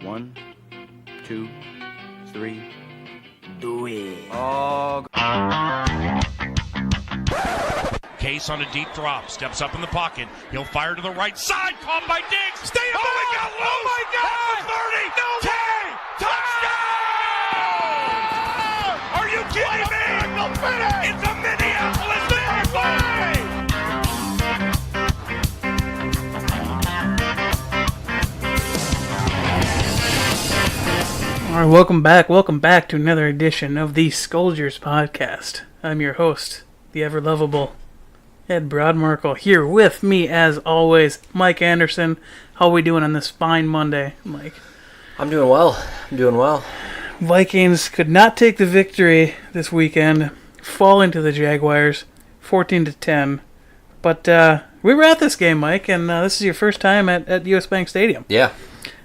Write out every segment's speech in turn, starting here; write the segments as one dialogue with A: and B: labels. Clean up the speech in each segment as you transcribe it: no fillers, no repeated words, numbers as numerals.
A: 1, 2, 3. Do it.
B: Oh. Case on a deep drop, steps up in the pocket. He'll fire to the right side, caught by Diggs. Stay up! Oh, he got loose! Oh my God! 30! No way! Touchdown! Are you kidding me? It's a Minneapolis miracle!
C: All right, welcome back to another edition of the Skoldiers podcast. I'm your host, the ever-lovable Ed Broadmarkle, here with me, as always, Mike Anderson. How are we doing on this fine Monday, Mike?
D: I'm doing well.
C: Vikings could not take the victory this weekend, falling to the Jaguars, 14-10. But we were at this game, Mike, and this is your first time at US Bank Stadium.
D: Yeah.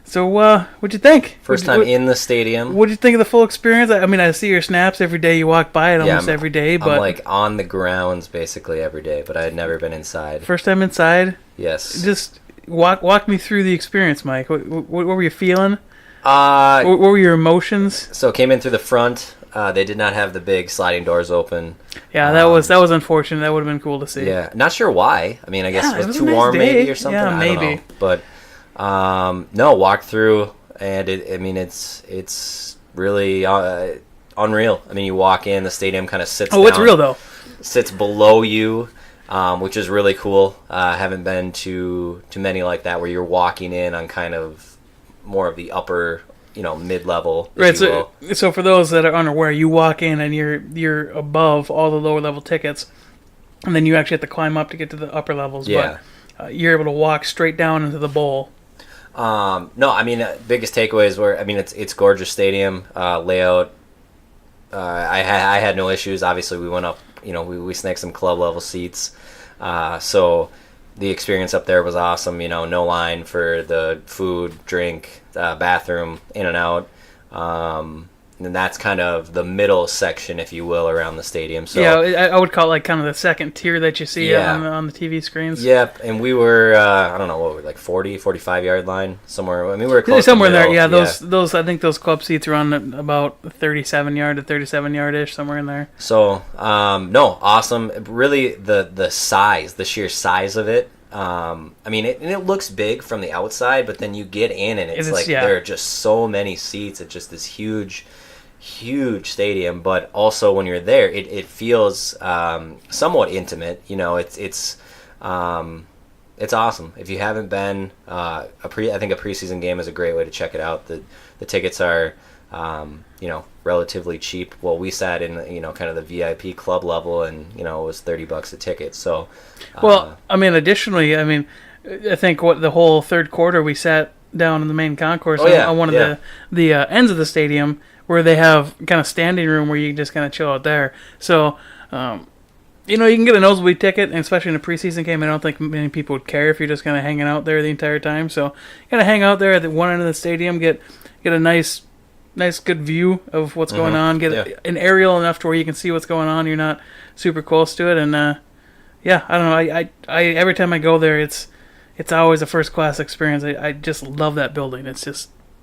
C: So, what'd you think?
D: First time in the stadium.
C: What'd you think of the full experience? I mean, I see your snaps every day. You walk by it almost every day. But
D: I'm like on the grounds basically every day, but I had never been inside.
C: First time inside?
D: Yes.
C: Just walk me through the experience, Mike. What were you feeling? What were your emotions?
D: So came in through the front. They did not have the big sliding doors open.
C: Yeah, that was unfortunate. That would have been cool to see.
D: Yeah, not sure why. I mean, I guess it was too
C: a nice
D: warm
C: day.
D: maybe or something.
C: Yeah, maybe.
D: I don't know. But no, walked through, and it's really unreal. I mean, you walk in, the stadium kind of sits down.
C: Oh, it's real though.
D: Sits below you, which is really cool. I haven't been to many like that where you're walking in on kind of more of the upper, mid-level.
C: Right. So for those that are unaware, you walk in and you're above all the lower level tickets, and then you actually have to climb up to get to the upper levels.
D: Yeah.
C: But you're able to walk straight down into the bowl.
D: No, I mean, biggest takeaways were, I mean, it's gorgeous stadium, layout. I had no issues. Obviously, we went up, we snagged some club level seats. So the experience up there was awesome. No line for the food, drink, bathroom, in and out. And that's kind of the middle section, if you will, around the stadium. So
C: yeah, I would call it like kind of the second tier that you see on the TV screens.
D: Yep, and we were, I don't know, what were we, like 40, 45-yard line somewhere. I mean, we were close
C: somewhere
D: to the
C: there.
D: middle.
C: Yeah, those I think those club seats are on about 37-yard to 37-yard-ish, somewhere in there.
D: So, no, awesome. Really, the size, the sheer size of it. I mean, it looks big from the outside, but then you get in and it's like there are just so many seats. It's just this huge stadium, but also when you're there, it feels somewhat intimate. It's awesome. If you haven't been, I think a preseason game is a great way to check it out. The tickets are, relatively cheap. Well, we sat in, kind of the VIP club level, and it was $30 a ticket. So,
C: well, I mean, additionally, I think the whole third quarter we sat down in the main concourse on one of the ends of the stadium, where they have kind of standing room where you can just kind of chill out there. So, you can get a nosebleed ticket, and especially in a preseason game, I don't think many people would care if you're just kind of hanging out there the entire time. So, you kind of hang out there at the one end of the stadium, get a nice good view of what's going on, get an aerial enough to where you can see what's going on. You're not super close to it, and I don't know. I every time I go there, it's always a first class experience. I just love that building.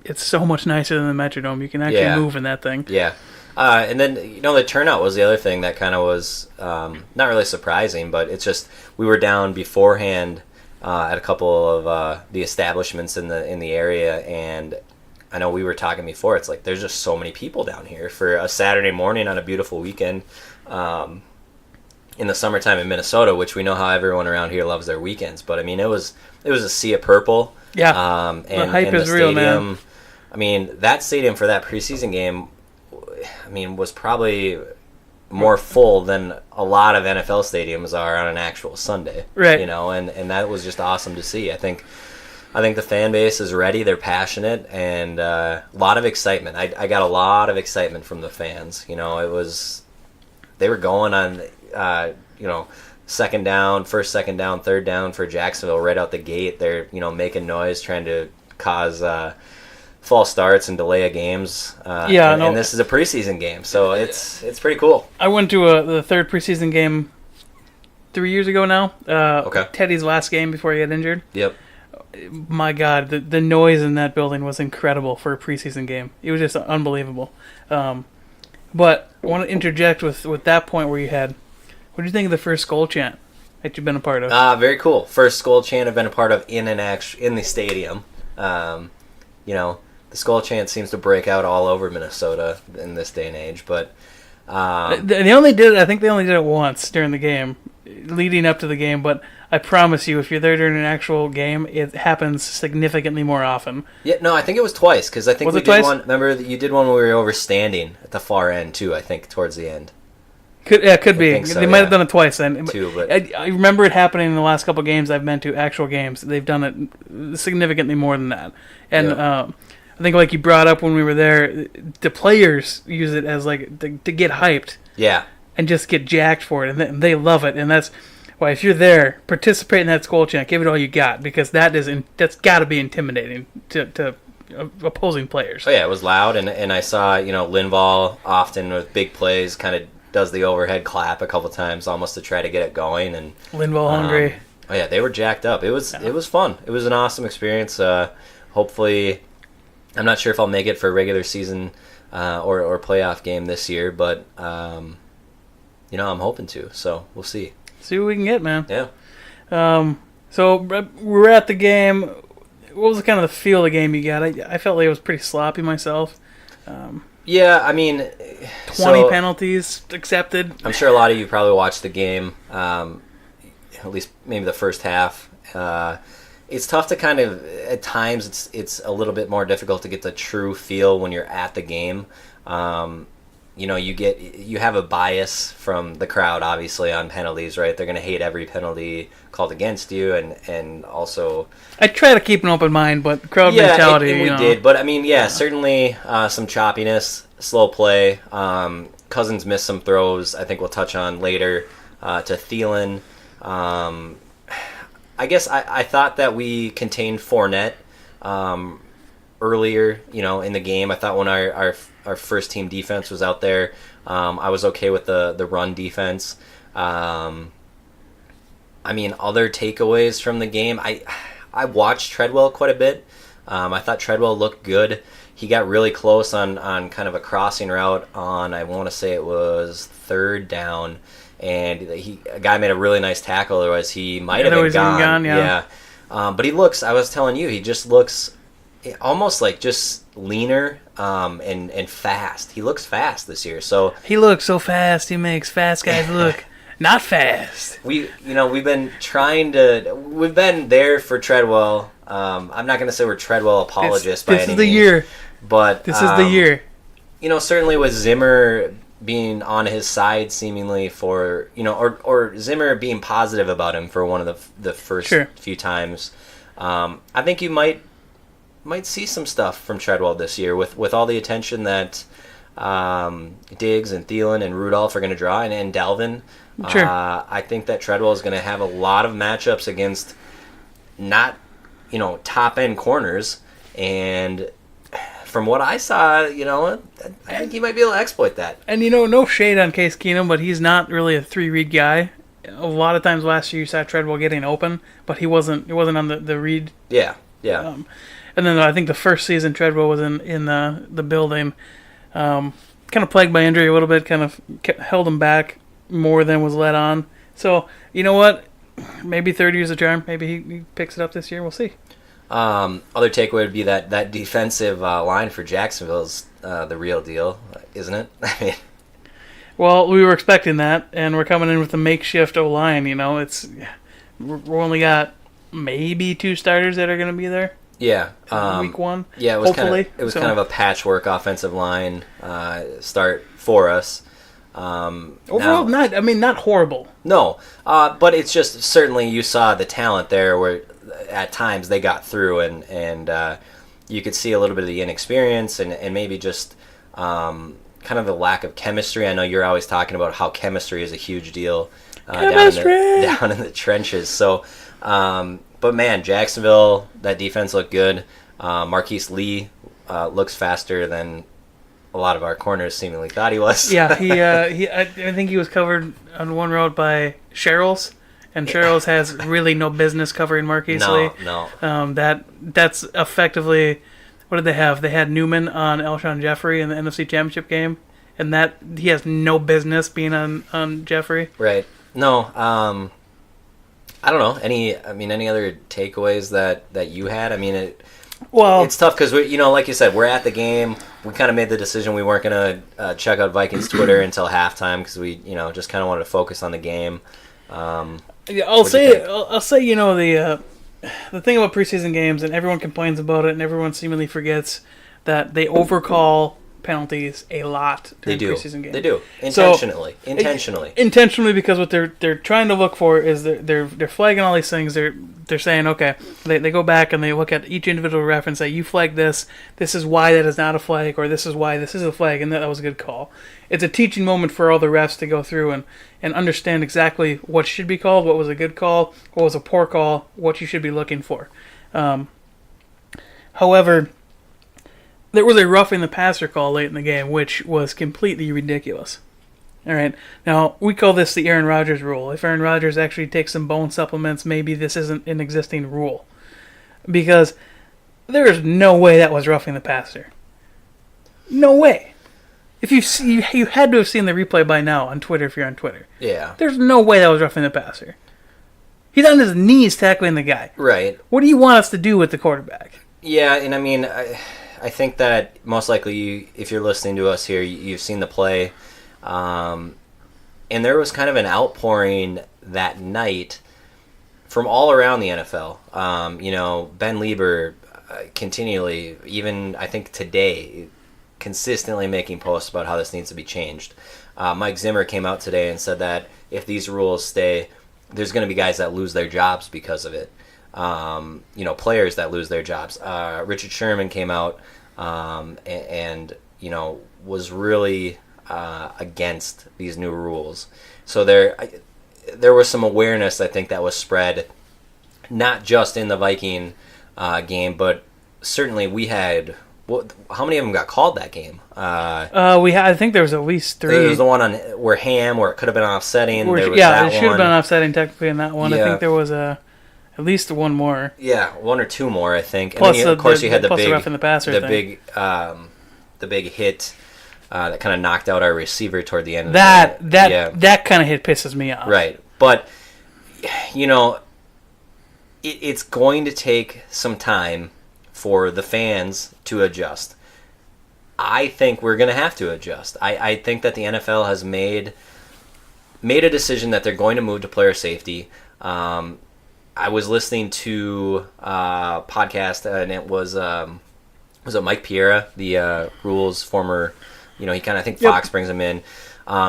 C: It's so much nicer than the Metrodome. You can actually move in that thing.
D: Yeah. And then, the turnout was the other thing that kind of was not really surprising, but it's just we were down beforehand at a couple of the establishments in the area, and I know we were talking before. It's like there's just so many people down here for a Saturday morning on a beautiful weekend in the summertime in Minnesota, which we know how everyone around here loves their weekends. But I mean, it was a sea of purple.
C: Yeah.
D: And
C: the hype is
D: stadium,
C: real, man.
D: I mean, that stadium for that preseason game, was probably more full than a lot of NFL stadiums are on an actual Sunday.
C: Right.
D: And that was just awesome to see. I think the fan base is ready. They're passionate, and a lot of excitement. I got a lot of excitement from the fans. They were going on, second down, second down, third down for Jacksonville right out the gate. They're, making noise, trying to cause false starts and delay of games. And this is a preseason game, so it's pretty cool.
C: I went to the third preseason game 3 years ago now.
D: Okay.
C: Teddy's last game before he got injured.
D: Yep.
C: my God, the noise in that building was incredible for a preseason game. It was just unbelievable. But I want to interject with that point where you had. What do you think of the first SKOL Chant that you've been a part of?
D: Very cool. First SKOL Chant I've been a part of in the stadium. You know, the SKOL Chant seems to break out all over Minnesota in this day and age. But
C: they only did it. I think they only did it once during the game, leading up to the game. But I promise you, if you're there during an actual game, it happens significantly more often.
D: Yeah, no, I think it was twice because I think
C: was
D: we
C: it twice?
D: did one. Remember, you did one where we were over standing at the far end too. I think towards the end.
C: Could be.
D: So,
C: they might have done it twice then.
D: Too, but
C: I remember it happening in the last couple of games I've been to, actual games. They've done it significantly more than that. And I think, like you brought up when we were there, the players use it as like to get hyped.
D: Yeah.
C: And just get jacked for it, and they love it. And that's why if you're there, participate in that SKOL Chant, give it all you got, because that's got to be intimidating to opposing players.
D: Oh yeah, it was loud, and I saw Linval often with big plays kind of does the overhead clap a couple times almost to try to get it going, and
C: Linval hungry.
D: Oh yeah, they were jacked up. It was fun. It was an awesome experience. Hopefully, I'm not sure if I'll make it for a regular season or playoff game this year, but I'm hoping to. So we'll see.
C: See what we can get, man.
D: Yeah.
C: So we're at the game. What was kind of the feel of the game you got? I felt like it was pretty sloppy myself.
D: Yeah, I mean,
C: 20 penalties accepted.
D: I'm sure a lot of you probably watched the game, at least maybe the first half. It's tough to kind of, at times, it's a little bit more difficult to get the true feel when you're at the game. You have a bias from the crowd, obviously, on penalties, right? They're going to hate every penalty called against you, and also...
C: I try to keep an open mind, but crowd mentality,
D: we did. But, I mean, certainly some choppiness, slow play. Cousins missed some throws, I think we'll touch on later, to Thielen. I guess I thought that we contained Fournette earlier, in the game. I thought when our first team defense was out there, I was okay with the run defense. Other takeaways from the game, I watched Treadwell quite a bit. I thought Treadwell looked good. He got really close on kind of a crossing route on, I want to say it was third down, and a guy made a really nice tackle, otherwise he might have been gone. Yeah. But he looks, I was telling you, he just looks almost like just leaner and fast. He looks fast this year. So
C: he looks so fast. He makes fast guys look not fast.
D: We've been there for Treadwell. I'm not going to say we're Treadwell apologists by any means.
C: This is the year.
D: But
C: this is the year.
D: Certainly with Zimmer being on his side seemingly for, or Zimmer being positive about him for one of the first few times. I think you might see some stuff from Treadwell this year with all the attention that Diggs and Thielen and Rudolph are going to draw, and Dalvin.
C: Sure.
D: I think that Treadwell is going to have a lot of matchups against not, top end corners, and from what I saw, I think he might be able to exploit that.
C: And no shade on Case Keenum, but he's not really a 3-read guy. A lot of times last year you saw Treadwell getting open, but he wasn't on the read.
D: Yeah.
C: And then I think the first season Treadwell was in the building, kind of plagued by injury a little bit, kind of held him back more than was let on. So, you know what? Maybe third year's a charm. Maybe he picks it up this year. We'll see.
D: Other takeaway would be that defensive line for Jacksonville is the real deal, isn't it?
C: Well, we were expecting that, and we're coming in with a makeshift O-line. We only got maybe 2 starters that are going to be there.
D: Yeah,
C: week 1.
D: Yeah, it was kind of a patchwork offensive line start for us.
C: Overall, not horrible.
D: No, but it's just certainly you saw the talent there where at times they got through, and you could see a little bit of the inexperience and maybe just kind of the lack of chemistry. I know you're always talking about how chemistry is a huge deal down in the trenches. So, but man, Jacksonville, that defense looked good. Marquise Lee looks faster than a lot of our corners seemingly thought he was.
C: Yeah, I think he was covered on one route by Sherrills, and Charles has really no business covering Mark Easley.
D: No.
C: That's effectively, what did they have? They had Newman on Alshon Jeffrey in the NFC Championship game, and that he has no business being on Jeffrey.
D: Right. No. I don't know. Any other takeaways that you had? I mean, it's tough because like you said, we're at the game. We kind of made the decision we weren't going to check out Vikings Twitter until halftime because we, just kind of wanted to focus on the game.
C: I'll say the thing about preseason games, and everyone complains about it, and everyone seemingly forgets that they overcall penalties a lot during preseason games.
D: They do intentionally.
C: Intentionally, because what they're trying to look for is they're flagging all these things. They're saying, okay, they go back and they look at each individual reference. Say, you flagged this. This is why that is not a flag, or this is why this is a flag, and that was a good call. It's a teaching moment for all the refs to go through and understand exactly what should be called, what was a good call, what was a poor call, what you should be looking for. However, there was a roughing the passer call late in the game, which was completely ridiculous. All right, now we call this the Aaron Rodgers rule. If Aaron Rodgers actually takes some bone supplements, maybe this isn't an existing rule, because there is no way that was roughing the passer. No way. If you had to have seen the replay by now on Twitter if you're on Twitter.
D: Yeah.
C: There's no way that was roughing the passer. He's on his knees tackling the guy.
D: Right.
C: What do you want us to do with the quarterback?
D: Yeah, and I mean, I think that most likely, if you're listening to us here, you've seen the play. And there was kind of an outpouring that night from all around the NFL. Ben Lieber continually, even I think today, consistently making posts about how this needs to be changed. Mike Zimmer came out today and said that if these rules stay, there's going to be guys that lose their jobs because of it. Players that lose their jobs. Richard Sherman came out and was really against these new rules. So there was some awareness, I think, that was spread, not just in the Viking game, but certainly we had. How many of them got called that game?
C: I think there was at least 3.
D: There was the one where it could have been offsetting.
C: It should have been offsetting technically in that one. Yeah. I think there was at least one more.
D: Yeah, 1 or 2 more, I think.
C: Plus,
D: and then, of course, you had the big,
C: the passer
D: the big hit that kind of knocked out our receiver toward the end.
C: That kind of hit pisses me off.
D: Right, but it's going to take some time for the fans to adjust. I think we're going to have to adjust. I think that the NFL has made a decision that they're going to move to player safety. I was listening to a podcast, and it was it Mike Piera, the Rules former, he kind of, I think Fox brings him in.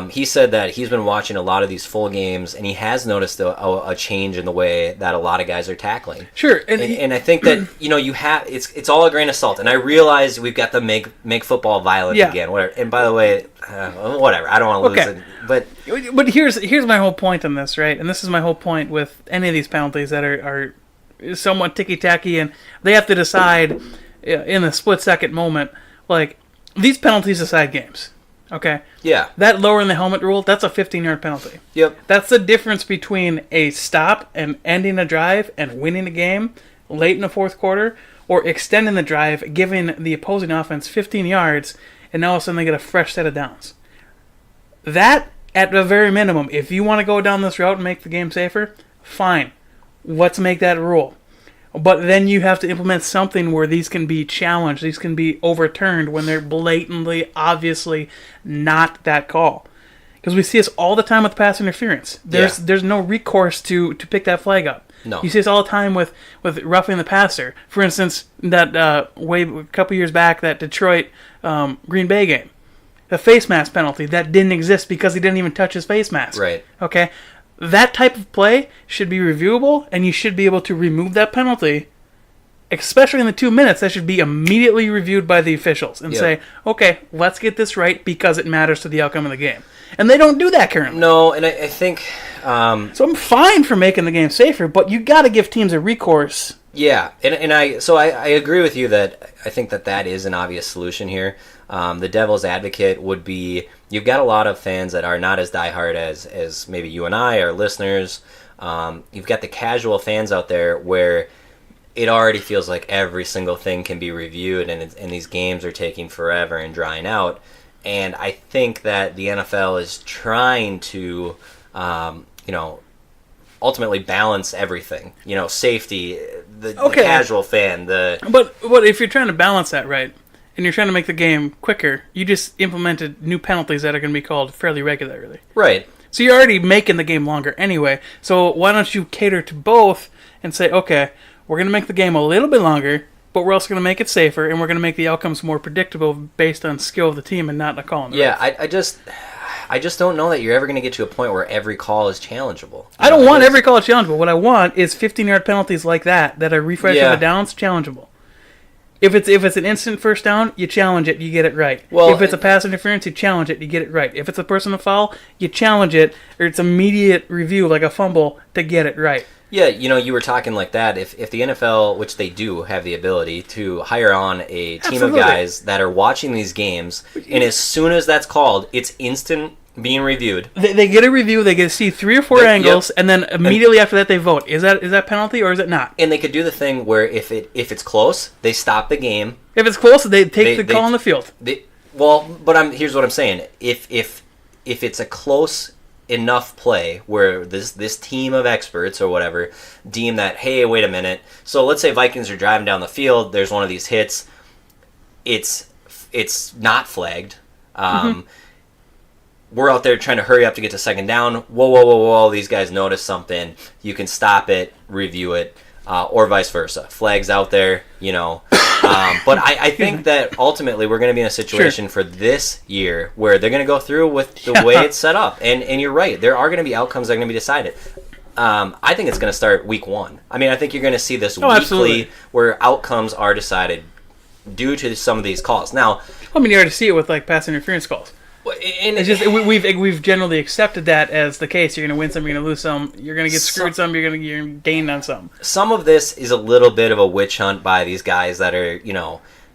D: He said that he's been watching a lot of these full games, and he has noticed a change in the way that a lot of guys are tackling.
C: Sure,
D: and I think that you have it's all a grain of salt. And I realize we've got the make football violent again. Whatever. And by the way, whatever. I don't want to lose it.
C: But here's my whole point on this, right? And this is my whole point with any of these penalties that are somewhat ticky tacky, and they have to decide in a split second moment. Like, these penalties decide games. Okay?
D: Yeah.
C: That lowering the helmet rule, that's a 15-yard penalty.
D: Yep.
C: That's the difference between a stop and ending a drive and winning a game late in the fourth quarter, or extending the drive, giving the opposing offense 15 yards, and now all of a sudden they get a fresh set of downs. That, at the very minimum, if you want to go down this route and make the game safer, fine. Let's make that rule. But then you have to implement something where these can be challenged, these can be overturned when they're blatantly, obviously not that call. Because we see this all the time with pass interference. There's no recourse to pick that flag up.
D: No.
C: You see this all the time with roughing the passer. For instance, that a couple years back, that Detroit Green Bay game. The face mask penalty, that didn't exist because he didn't even touch his face mask.
D: Right.
C: Okay? That type of play should be reviewable, and you should be able to remove that penalty, especially in the 2 minutes. That should be immediately reviewed by the officials and say, okay, let's get this right because it matters to the outcome of the game. And they don't do that currently.
D: No, and I think...
C: So I'm fine for making the game safer, but you got to give teams a recourse.
D: Yeah, and I agree with you that I think that is an obvious solution here. The devil's advocate would be, you've got a lot of fans that are not as diehard as maybe you and I, our listeners, You've got the casual fans out there where it already feels like every single thing can be reviewed, and these games are taking forever and drying out. And I think that the NFL is trying to, ultimately balance everything. Safety, the casual fan,
C: But if you're trying to balance that right, and you're trying to make the game quicker, you just implemented new penalties that are going to be called fairly regularly.
D: Right.
C: So you're already making the game longer anyway. So why don't you cater to both and say, okay, we're going to make the game a little bit longer, but we're also going to make it safer, and we're going to make the outcomes more predictable based on skill of the team and not a call.
D: Yeah, I just don't know that you're ever going to get to a point where every call is challengeable.
C: I don't want every call challengeable. What I want is 15-yard penalties like that are refresh of the downs challengeable. If it's an instant first down, you challenge it, you get it right. Well, if it's a pass interference, you challenge it, you get it right. If it's a personal foul, you challenge it, or it's immediate review like a fumble to get it right.
D: Yeah, you were talking like that. If the NFL, which they do have the ability to hire on a team of guys that are watching these games, and as soon as that's called, it's instant being reviewed.
C: They get a review, they get to see 3 or 4 angles, and then immediately after that they vote. Is that penalty or is it not?
D: And they could do the thing where if it's close, they stop the game.
C: If it's close, they take the call on the field.
D: Here's what I'm saying. If it's a close enough play where this team of experts or whatever deem that, hey, wait a minute. So let's say Vikings are driving down the field. There's one of these hits. It's not flagged. We're out there trying to hurry up to get to second down. Whoa. These guys notice something. You can stop it, review it, or vice versa. Flags out there, But I think that ultimately we're going to be in a situation for this year where they're going to go through with the way it's set up. And you're right. There are going to be outcomes that are going to be decided. I think it's going to start week 1. I mean, I think you're going to see this weekly
C: absolutely.
D: where outcomes are decided due to some of these calls. Now,
C: I mean, you already see it with like pass interference calls.
D: And
C: it's just we've generally accepted that as the case. You're going to win some, you're going to lose some. You're going to get screwed some. You're going to gain on some.
D: Some of this is a little bit of a witch hunt by these guys that are,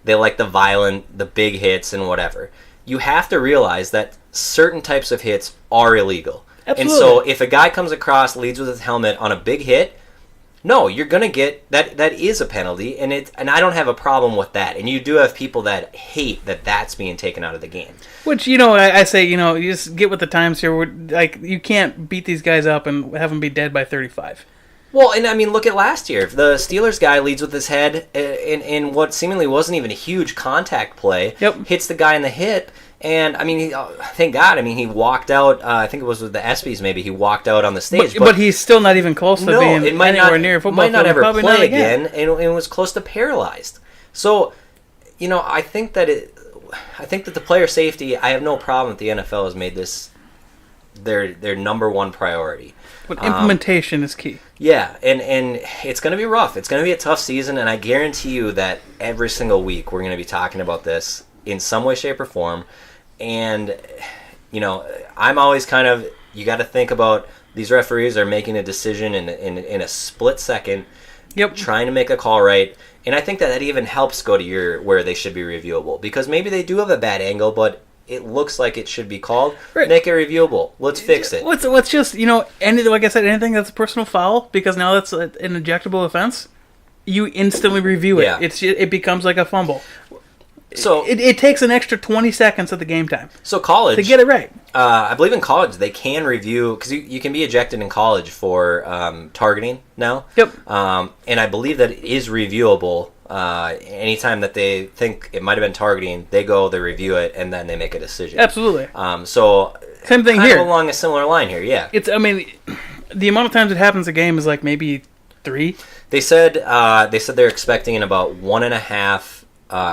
D: they like the violent, the big hits and whatever. You have to realize that certain types of hits are illegal.
C: Absolutely.
D: And so if a guy comes across, leads with his helmet on a big hit, no, you're going to get that. That is a penalty, and I don't have a problem with that. And you do have people that hate that that's being taken out of the game.
C: Which, I say, you just get with the times here. Like, you can't beat these guys up and have them be dead by 35.
D: Well, and I mean, look at last year. The Steelers guy leads with his head in what seemingly wasn't even a huge contact play.
C: Yep.
D: Hits the guy in the hip. And, I mean, thank God. I mean, he walked out. I think it was with the ESPYs, maybe. He walked out on the stage.
C: But he's still not even close to being anywhere near a football
D: might not
C: field.
D: ever play again, and was close to paralyzed. So, I think that the player safety, I have no problem that the NFL has made this their number one priority.
C: But implementation is key.
D: Yeah, and it's going to be rough. It's going to be a tough season, and I guarantee you that every single week we're going to be talking about this in some way, shape, or form. And, I'm always kind of, you got to think about these referees are making a decision in a split second, trying to make a call right. And I think that even helps go to where they should be reviewable. Because maybe they do have a bad angle, but it looks like it should be called. Right. Make it reviewable. Let's fix it.
C: Let's just, like I said, anything that's a personal foul, because now that's an ejectable offense, you instantly review it.
D: Yeah.
C: It becomes like a fumble.
D: So
C: it takes an extra 20 seconds of the game time.
D: So college,
C: to get it right.
D: I believe in college they can review, because you can be ejected in college for targeting now.
C: Yep.
D: And I believe that it is reviewable. Anytime that they think it might have been targeting, they review it, and then they make a decision.
C: Absolutely.
D: So
C: same thing
D: kind
C: here.
D: of along a similar line here. Yeah.
C: The amount of times it happens a game is like maybe 3.
D: They said they're expecting in about 1.5.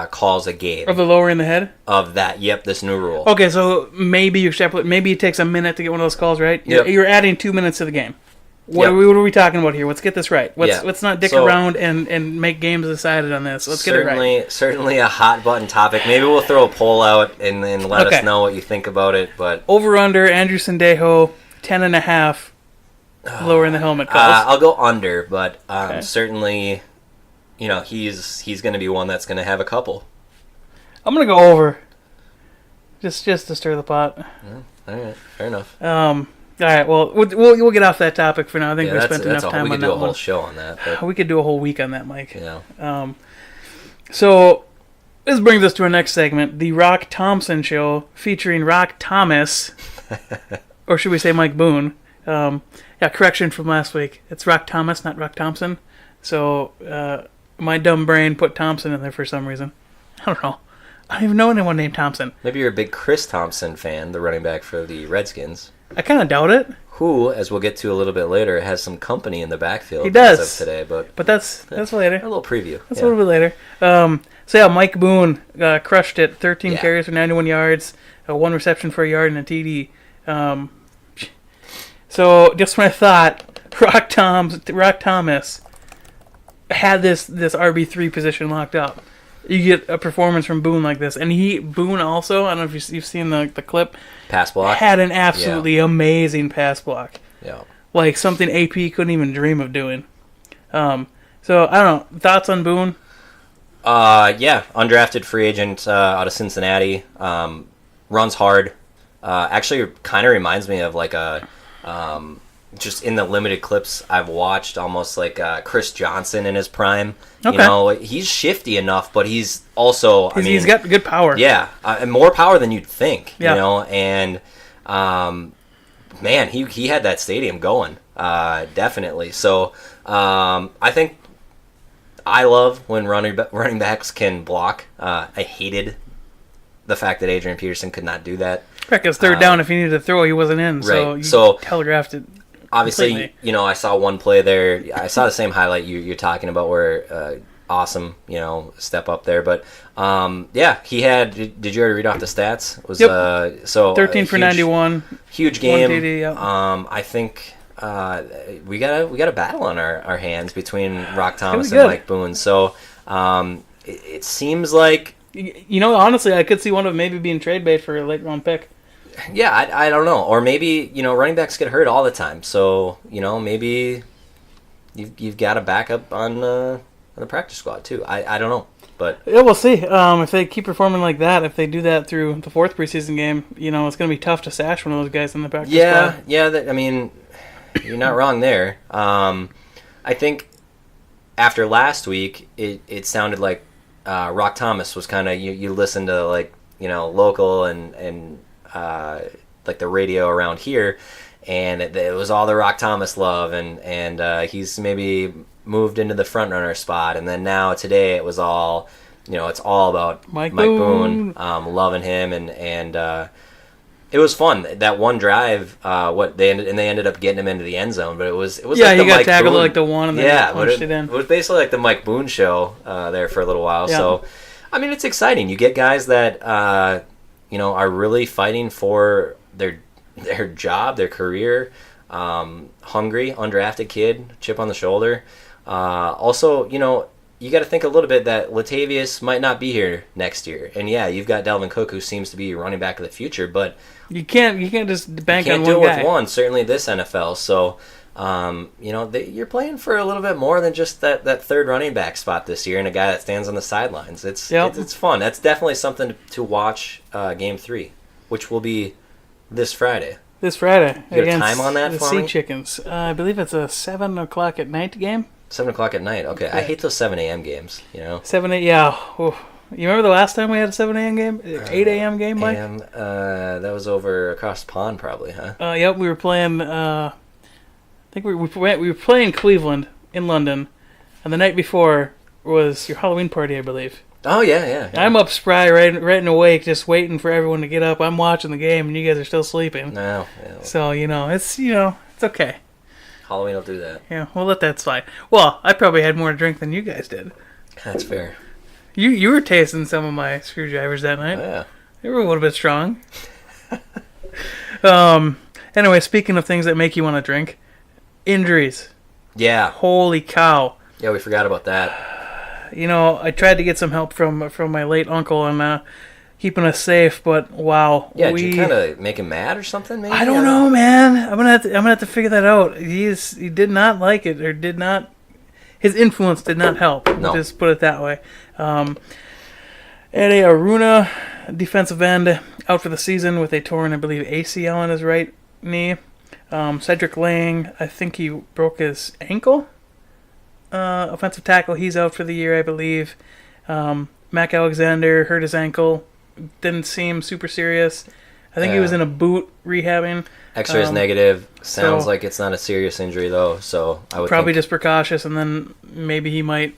D: Calls a game
C: of the lower in the head
D: of that. Yep, this new rule.
C: Okay, so maybe you extrapolate. Maybe it takes a minute to get one of those calls right.
D: Yep.
C: You're adding 2 minutes to the game. What are we talking about here? Let's get this right. Let's not dick around and make games decided on this. Let's get it right. Certainly a
D: hot button topic. Maybe we'll throw a poll out and let us know what you think about it. But
C: over under Andrew Sendejo 10.5 lower in the helmet calls.
D: I'll go under, but certainly. He's going to be one that's going to have a couple.
C: I'm going to go over. Just to stir the pot.
D: Yeah, all right, fair enough.
C: All right, well, we'll get off that topic for now. I think we spent enough time on that one.
D: We could do a whole show on that. But...
C: We could do a whole week on that, Mike.
D: Yeah.
C: So this brings us to our next segment, the Roc Thompson Show, featuring Roc Thomas, or should we say Mike Boone? Correction from last week. It's Roc Thomas, not Roc Thompson. So my dumb brain put Thompson in there for some reason. I don't know. I don't even know anyone named Thompson.
D: Maybe you're a big Chris Thompson fan, the running back for the Redskins.
C: I kind of doubt it.
D: Who, as we'll get to a little bit later, has some company in the backfield.
C: He does
D: as of today, but
C: that's later.
D: A little preview.
C: That's a little bit later. Mike Boone crushed it. 13 carries for 91 yards, 1 reception for a yard and a TD. So just when I thought Roc Thomas had this RB3 position locked up, you get a performance from Boone like this. And Boone also, I don't know if you've seen the clip,
D: pass block,
C: had an absolutely amazing pass block.
D: Yeah.
C: Like something AP couldn't even dream of doing. So I don't know. Thoughts on Boone?
D: Undrafted free agent out of Cincinnati. Runs hard. Actually kind of reminds me of like a just in the limited clips I've watched, almost like Chris Johnson in his prime. Okay. You know, he's shifty enough, but he's also
C: he's got good power.
D: Yeah, and more power than you'd think.
C: Yeah.
D: You know, and man, he had that stadium going, definitely. So I think I love when running backs can block. I hated the fact that Adrian Peterson could not do that.
C: Because third down, if he needed to throw, he wasn't in.
D: Right.
C: So you telegraphed it.
D: Obviously,
C: completely.
D: You know, I saw one play there. I saw the same highlight you're talking about where awesome, you know, step up there. But, he had, did you already read off the stats? It was,
C: yep. 13 for 91.
D: Huge game.
C: 180, yep.
D: I think we got a battle on our hands between Roc Thomas and Mike Boone. So it seems like...
C: You know, honestly, I could see one of them maybe being trade bait for a late round pick.
D: Yeah, I don't know. Or maybe, you know, running backs get hurt all the time. So, you know, maybe you've got a backup on the practice squad too. I don't know. But
C: yeah, we'll see. If they keep performing like that, if they do that through the 4th preseason game, you know, it's going to be tough to stash one of those guys in the practice squad.
D: Yeah, I mean, you're not wrong there. I think after last week, it sounded like Roc Thomas was kind of, you listen to, like, you know, local and like the radio around here, and it was all the Roc Thomas love, and he's maybe moved into the front runner spot, and then now today it was all, you know, it's all about Mike Boone, loving him, and it was fun. That one drive, they ended up getting him into the end zone, but it was like
C: he
D: the
C: got
D: Mike
C: tackled
D: Boone,
C: like the one, and then punched it in.
D: It was basically like the Mike Boone show there for a little while.
C: Yeah.
D: So, I mean, it's exciting. You get guys that you know, are really fighting for their job, their career, hungry, undrafted kid, chip on the shoulder. Also, you know, you got to think a little bit that Latavius might not be here next year, and yeah, you've got Dalvin Cook, who seems to be running back of the future, but
C: you can't just bank on one guy.
D: You can't do it with one. Certainly this NFL. So, you know, you're playing for a little bit more than just that third running back spot this year, and a guy that stands on the sidelines. It's fun. That's definitely something to watch. Game 3, which will be this Friday.
C: This Friday.
D: You got a time on that
C: the
D: for
C: Sea
D: me?
C: Chickens. I believe it's a 7 o'clock at night game.
D: 7 o'clock at night. Okay. I hate those 7 a.m. games. You know.
C: 7 8. Yeah. Oh. You remember the last time we had a 7 a.m. game? 8 a.m. game, Mike?
D: That was over across the pond, probably, huh?
C: Yep. We were playing. I think we were playing Cleveland in London, and the night before was your Halloween party, I believe.
D: Oh yeah.
C: I'm up spry, right and awake, just waiting for everyone to get up. I'm watching the game, and you guys are still sleeping.
D: No. Yeah.
C: So it's okay.
D: Halloween will do that.
C: Yeah, we'll let that slide. Well, I probably had more to drink than you guys did.
D: That's fair.
C: You were tasting some of my screwdrivers that night.
D: Oh, yeah.
C: They were a little bit strong. Anyway, speaking of things that make you want to drink, injuries.
D: Yeah.
C: Holy cow.
D: Yeah, we forgot about that.
C: You know, I tried to get some help from my late uncle on keeping us safe, but wow.
D: Yeah, did you kind of make him mad or something? Maybe
C: I don't know, man. I'm gonna have to figure that out. He did not like it, or did not. His influence did not help.
D: No.
C: Just put it that way. Eddie Aruna, defensive end, out for the season with a torn, I believe, ACL on his right knee. Cedric Lang, I think he broke his ankle. Offensive tackle, he's out for the year, I believe. Mac Alexander hurt his ankle. Didn't seem super serious. I think he was in a boot rehabbing.
D: X-ray's negative. Sounds like it's not a serious injury though, so I would
C: probably just precautious, and then maybe he might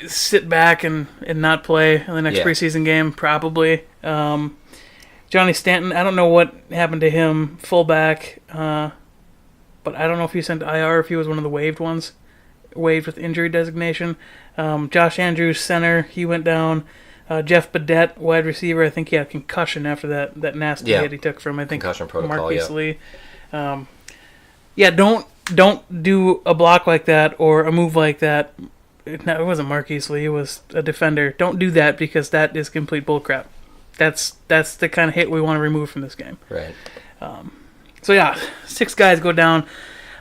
C: sit back and not play in the next preseason game, probably. Johnny Stanton, I don't know what happened to him, fullback, but I don't know if he sent to IR, if he was one of the waived ones, waived with injury designation. Josh Andrews, center, he went down. Jeff Badette, wide receiver, I think he had a concussion after that nasty hit he took from, I think,
D: concussion protocol,
C: Marquise Lee. Don't do a block like that or a move like that. It wasn't Marquise Lee, it was a defender. Don't do that, because that is complete bullcrap. That's the kind of hit we want to remove from this game.
D: Right.
C: So yeah, 6 guys go down.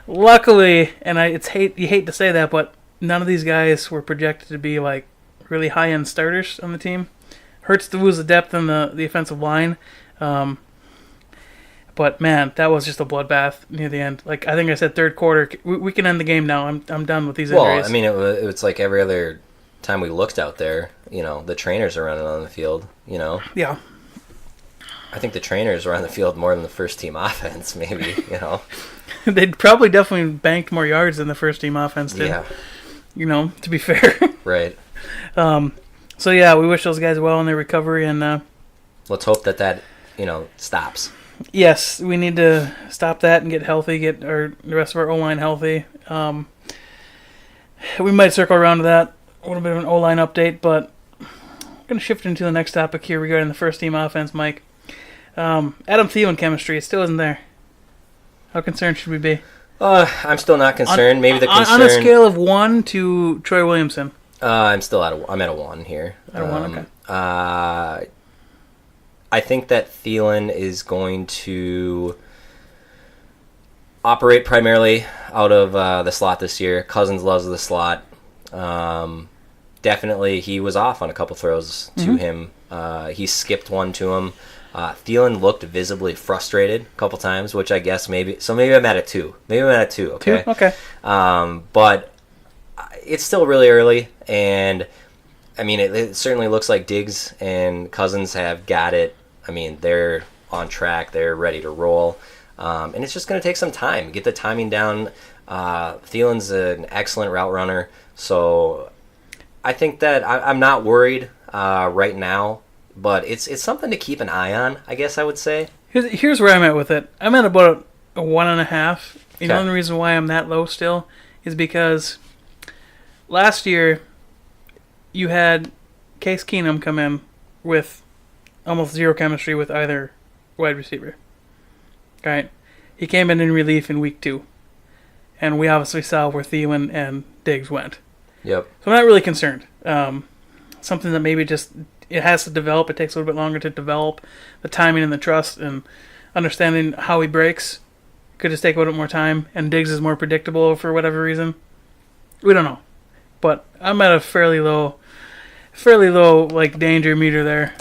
C: Luckily, and you hate to say that, but none of these guys were projected to be like really high-end starters on the team. Hurts to lose the depth in the offensive line. But man, that was just a bloodbath near the end. Like I think I said, third quarter, we can end the game now. I'm done with these injuries.
D: Well, I mean, it's like every other time we looked out there. The trainers are running on the field.
C: Yeah.
D: I think the trainers were on the field more than the first team offense. Maybe
C: They'd probably definitely banked more yards than the first team offense did.
D: Yeah.
C: To be fair.
D: Right.
C: So yeah, we wish those guys well in their recovery, and
D: let's hope that stops.
C: Yes, we need to stop that and get healthy, get the rest of our O-line healthy. We might circle around to that, a little bit of an O-line update, but I'm going to shift into the next topic here regarding the first team offense, Mike. Adam Thielen chemistry, it still isn't there. How concerned should we be?
D: I'm still not concerned. Maybe the concern...
C: On a scale of 1 to Troy Williamson.
D: I'm still I'm at a 1 here.
C: At a 1, okay.
D: I think that Thielen is going to operate primarily out of the slot this year. Cousins loves the slot. Definitely, he was off on a couple throws to him. He skipped one to him. Thielen looked visibly frustrated a couple times, which I guess maybe I'm at a 2. Maybe I'm at a 2, okay?
C: 2? Okay.
D: But it's still really early, and I mean, it certainly looks like Diggs and Cousins have got it. I mean, they're on track. They're ready to roll. And it's just going to take some time. Get the timing down. Thielen's an excellent route runner. So I think that I'm not worried right now. But it's something to keep an eye on, I guess I would say.
C: Here's where I'm at with it. I'm at about a 1.5.
D: Okay.
C: The only reason why I'm that low still is because last year you had Case Keenum come in with almost zero chemistry with either wide receiver. Right? He came in relief in week 2. And we obviously saw where Thielen and Diggs went.
D: Yep.
C: So I'm not really concerned. Something that maybe just... It has to develop. It takes a little bit longer to develop the timing and the trust and understanding how he breaks. Could just take a little bit more time. And Diggs is more predictable for whatever reason. We don't know. But I'm at a fairly low like danger meter there.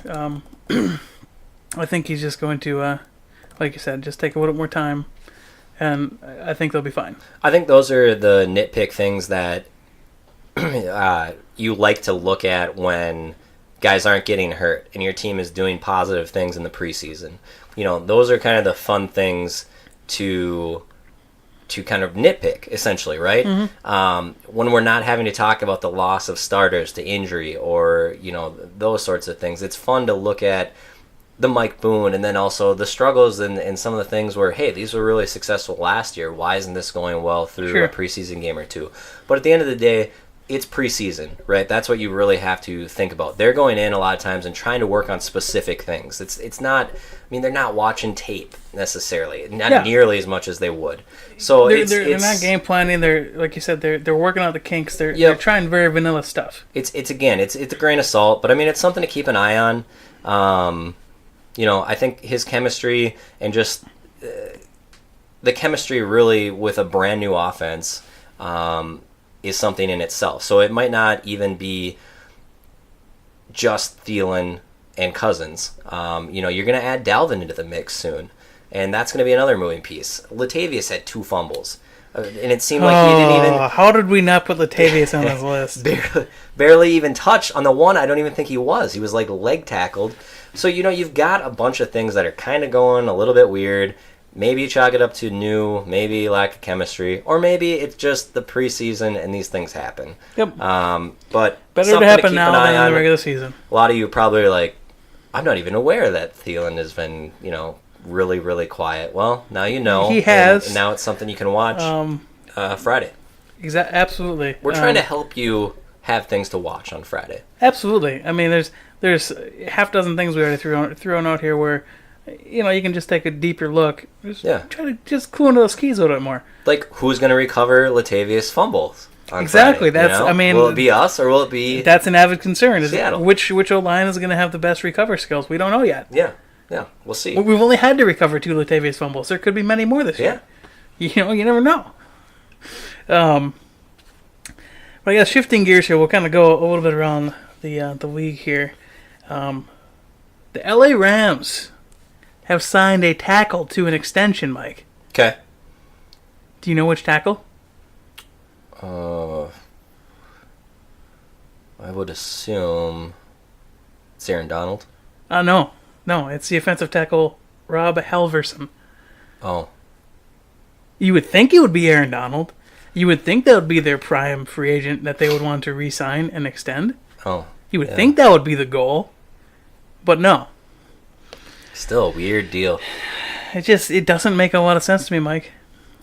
C: I think he's just going to, like you said, just take a little more time. And I think they'll be fine.
D: I think those are the nitpick things that you like to look at when guys aren't getting hurt and your team is doing positive things in the preseason. Those are kind of the fun things to kind of nitpick, essentially, right? Mm-hmm. When we're not having to talk about the loss of starters to injury or, those sorts of things, it's fun to look at the Mike Boone and then also the struggles and some of the things where, hey, these were really successful last year. Why isn't this going well through a preseason game or two? But at the end of the day, it's preseason, right? That's what you really have to think about. They're going in a lot of times and trying to work on specific things. It's not, they're not watching tape necessarily, not nearly as much as they would. So
C: they're not game planning. They're, like you said, they're working out the kinks. They're trying very vanilla stuff. It's
D: a grain of salt, but it's something to keep an eye on. I think his chemistry and just the chemistry really with a brand new offense is something in itself. So it might not even be just Thielen and Cousins. You're going to add Dalvin into the mix soon. And that's going to be another moving piece. Latavius had 2 fumbles. And it seemed like he didn't even...
C: How did we not put Latavius on this list?
D: barely even touched. On the one, I don't even think he was. He was like leg tackled. So, you've got a bunch of things that are kind of going a little bit weird. Maybe you chalk it up to new, maybe lack of chemistry, or maybe it's just the preseason and these things happen.
C: Yep.
D: But
C: better to happen now than in the regular season.
D: A lot of you probably are like, I'm not even aware that Thielen has been, really, really quiet. Well, now you know.
C: He has.
D: And now it's something you can watch Friday.
C: Absolutely.
D: We're trying to help you have things to watch on Friday.
C: Absolutely. I mean, there's half dozen things we already thrown out here where, you can just take a deeper look. Try to just clue into those keys a little bit more. Like,
D: who's going to recover Latavius' fumbles on
C: exactly.
D: Friday,
C: I mean,
D: will it be us or will it be
C: That's an avid concern.
D: Seattle?
C: Which O-line is going to have the best recovery skills? We don't know yet.
D: Yeah, we'll see.
C: We've only had to recover 2 Latavius fumbles. There could be many more this year. You never know. But I guess shifting gears here, we'll kind of go a little bit around the league here. The LA Rams have signed a tackle to an extension, Mike.
D: Okay.
C: Do you know which tackle?
D: I would assume it's Aaron Donald.
C: No, it's the offensive tackle, Rob Halverson.
D: Oh.
C: You would think it would be Aaron Donald. You would think that would be their prime free agent that they would want to re-sign and extend.
D: Oh.
C: You would think that would be the goal. But no.
D: Still a weird deal.
C: It doesn't make a lot of sense to me, Mike.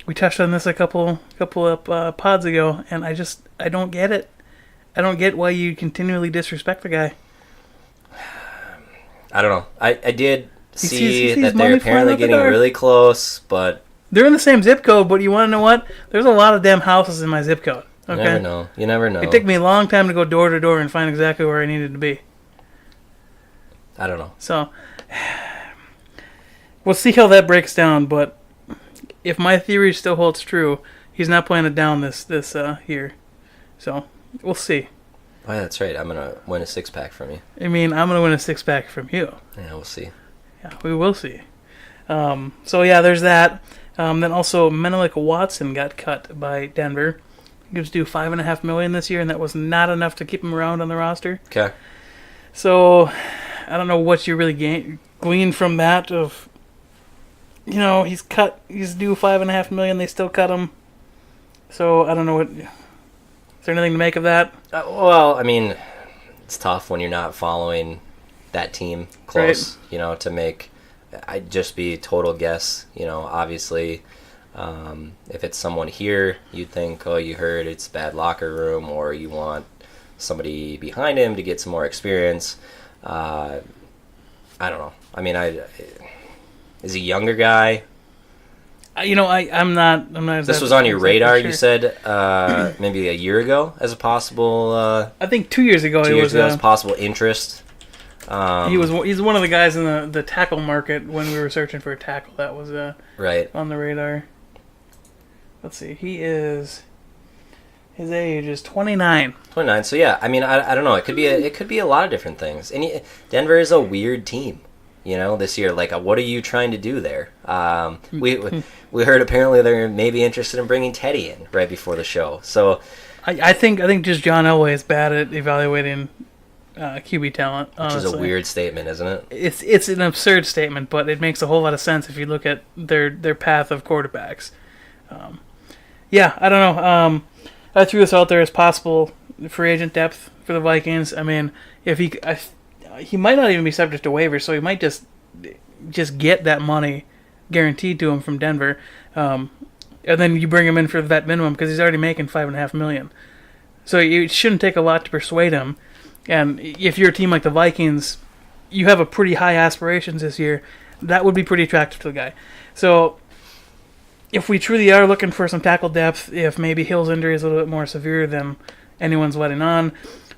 C: We touched on this a couple of pods ago, and I don't get it. I don't get why you continually disrespect the guy.
D: I don't know. I did see that they're apparently getting really close, but...
C: They're in the same zip code, but you want to know what? There's a lot of damn houses in my zip code. Okay?
D: You never know.
C: It took me a long time to go door to door and find exactly where I needed to be.
D: I don't know.
C: So, we'll see how that breaks down, but if my theory still holds true, he's not playing it down this year. So, we'll see.
D: Oh, yeah, that's right. I'm going to win a 6-pack from you.
C: I mean, I'm going to win a 6-pack from you.
D: Yeah, we'll see.
C: Yeah, we will see. So, yeah, there's that. Then also, Menelik Watson got cut by Denver. He was due $5.5 million this year, and that was not enough to keep him around on the roster.
D: Okay.
C: So, I don't know what you really glean from that. Of, he's due $5.5 million. They still cut him. So I don't know what. Is there anything to make of that?
D: Well, I mean, it's tough when you're not following that team close. Right. To make. I'd just be total guess. Obviously, if it's someone here, you'd think, oh, you heard it's bad locker room, or you want somebody behind him to get some more experience. I don't know. I mean, is he a younger guy?
C: I'm not.
D: This was on your radar. Sure. You said maybe a year ago as a possible.
C: I think 2 years ago.
D: 2 years ago as a possible interest.
C: He's one of the guys in the tackle market when we were searching for a tackle. That was
D: right
C: on the radar. Let's see. His age is 29.
D: 29. So yeah, I mean, I don't know. It could be a lot of different things. And Denver is a weird team. This year, like, what are you trying to do there? We heard apparently they're maybe interested in bringing Teddy in right before the show. So,
C: I think just John Elway is bad at evaluating QB talent. Honestly.
D: Which is a weird statement, isn't it?
C: It's an absurd statement, but it makes a whole lot of sense if you look at their path of quarterbacks. I don't know. I threw this out there as possible free agent depth for the Vikings. I mean, if he might not even be subject to waivers, so he might just get that money guaranteed to him from Denver, and then you bring him in for the vet minimum because he's already making $5.5 million. So it shouldn't take a lot to persuade him. And if you're a team like the Vikings, you have a pretty high aspirations this year. That would be pretty attractive to the guy. So if we truly are looking for some tackle depth, if maybe Hill's injury is a little bit more severe than anyone's letting on,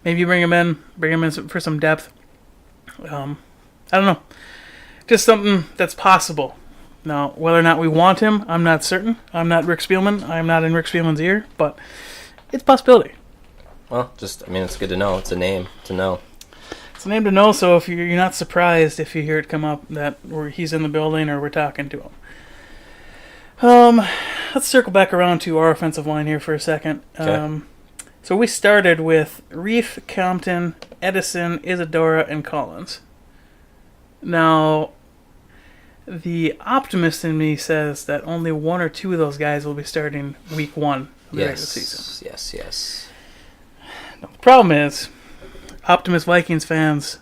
C: maybe you bring him in for some depth. I don't know. Just something that's possible. Now, whether or not we want him, I'm not certain. I'm not Rick Spielman. I'm not in Rick Spielman's ear, but it's a possibility.
D: Well, it's good to know. It's a name to know.
C: It's a name to know, so if you're not surprised if you hear it come up that he's in the building or we're talking to him. Let's circle back around to our offensive line here for a second.
D: Okay.
C: So we started with Reef, Compton, Edison, Isadora, and Collins. Now, the optimist in me says that only one or two of those guys will be starting week 1 of the regular season.
D: Yes.
C: Now, the problem is, optimist Vikings fans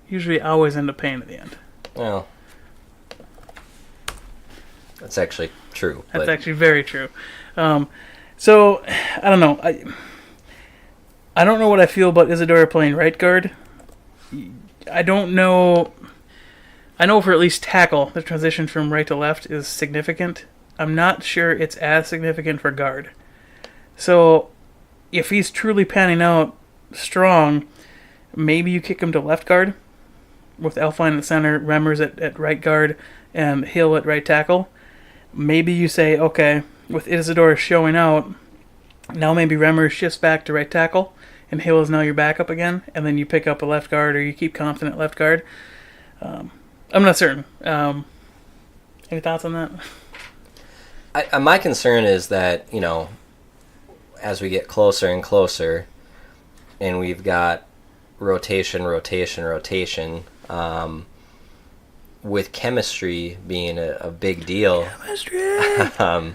C: usually always end up paying at the end.
D: Well, that's actually true.
C: That's actually very true. So, I don't know. I don't know what I feel about Isadora playing right guard. I don't know. I know for at least tackle, the transition from right to left is significant. I'm not sure it's as significant for guard. So, if he's truly panning out strong, maybe you kick him to left guard with Elfline at center, Remmers at right guard, and Hill at right tackle. Maybe you say, okay, with Isadora showing out, now maybe Remmers shifts back to right tackle, and Hill is now your backup again, and then you pick up a left guard or you keep Compton at left guard. I'm not certain. Any thoughts on that?
D: My concern is that, as we get closer and closer, and we've got rotation, with chemistry being a big deal.
C: Chemistry!
D: I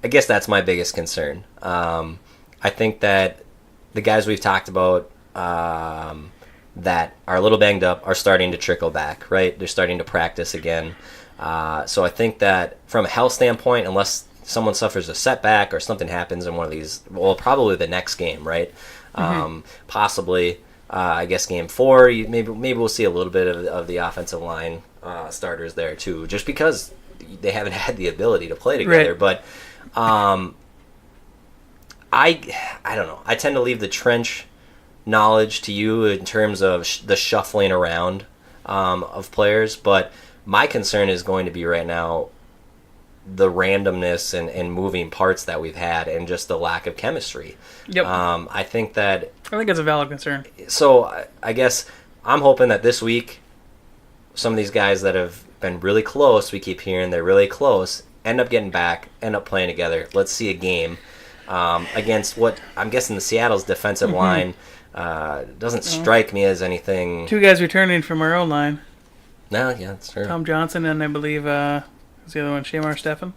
D: guess that's my biggest concern. I think that the guys we've talked about that are a little banged up are starting to trickle back, right? They're starting to practice again. So I think that from a health standpoint, unless someone suffers a setback or something happens in one of these, well, probably the next game, right? Possibly, I guess game 4, maybe we'll see a little bit of the offensive line starters there too, just because they haven't had the ability to play together.
C: Right.
D: But I don't know. I tend to leave the trench knowledge to you in terms of the shuffling around of players, but my concern is going to be right now the randomness and moving parts that we've had and just the lack of chemistry.
C: Yep.
D: I think
C: it's a valid concern.
D: So I guess I'm hoping that this week some of these guys that have been really close, we keep hearing they're really close, end up getting back, end up playing together. Let's see a game against what I'm guessing the Seattle's defensive line doesn't strike me as anything.
C: 2 guys returning from our own line.
D: No, yeah, that's true.
C: Tom Johnson and I believe who's the other one? Shamar Steffen.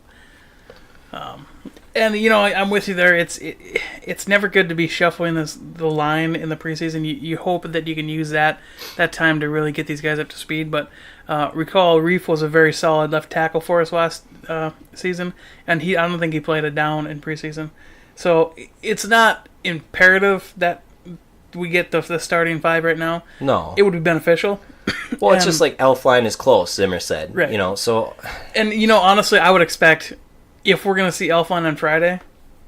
C: And I'm with you there. It's never good to be shuffling the line in the preseason. You hope that you can use that time to really get these guys up to speed. But recall Reef was a very solid left tackle for us last season, and I don't think he played a down in preseason. So it's not imperative that we get the starting 5 right now.
D: No,
C: it would be beneficial.
D: Well, it's just like Elfline is close, Zimmer said.
C: Right.
D: So.
C: And, honestly, I would expect if we're going to see Elfline on Friday,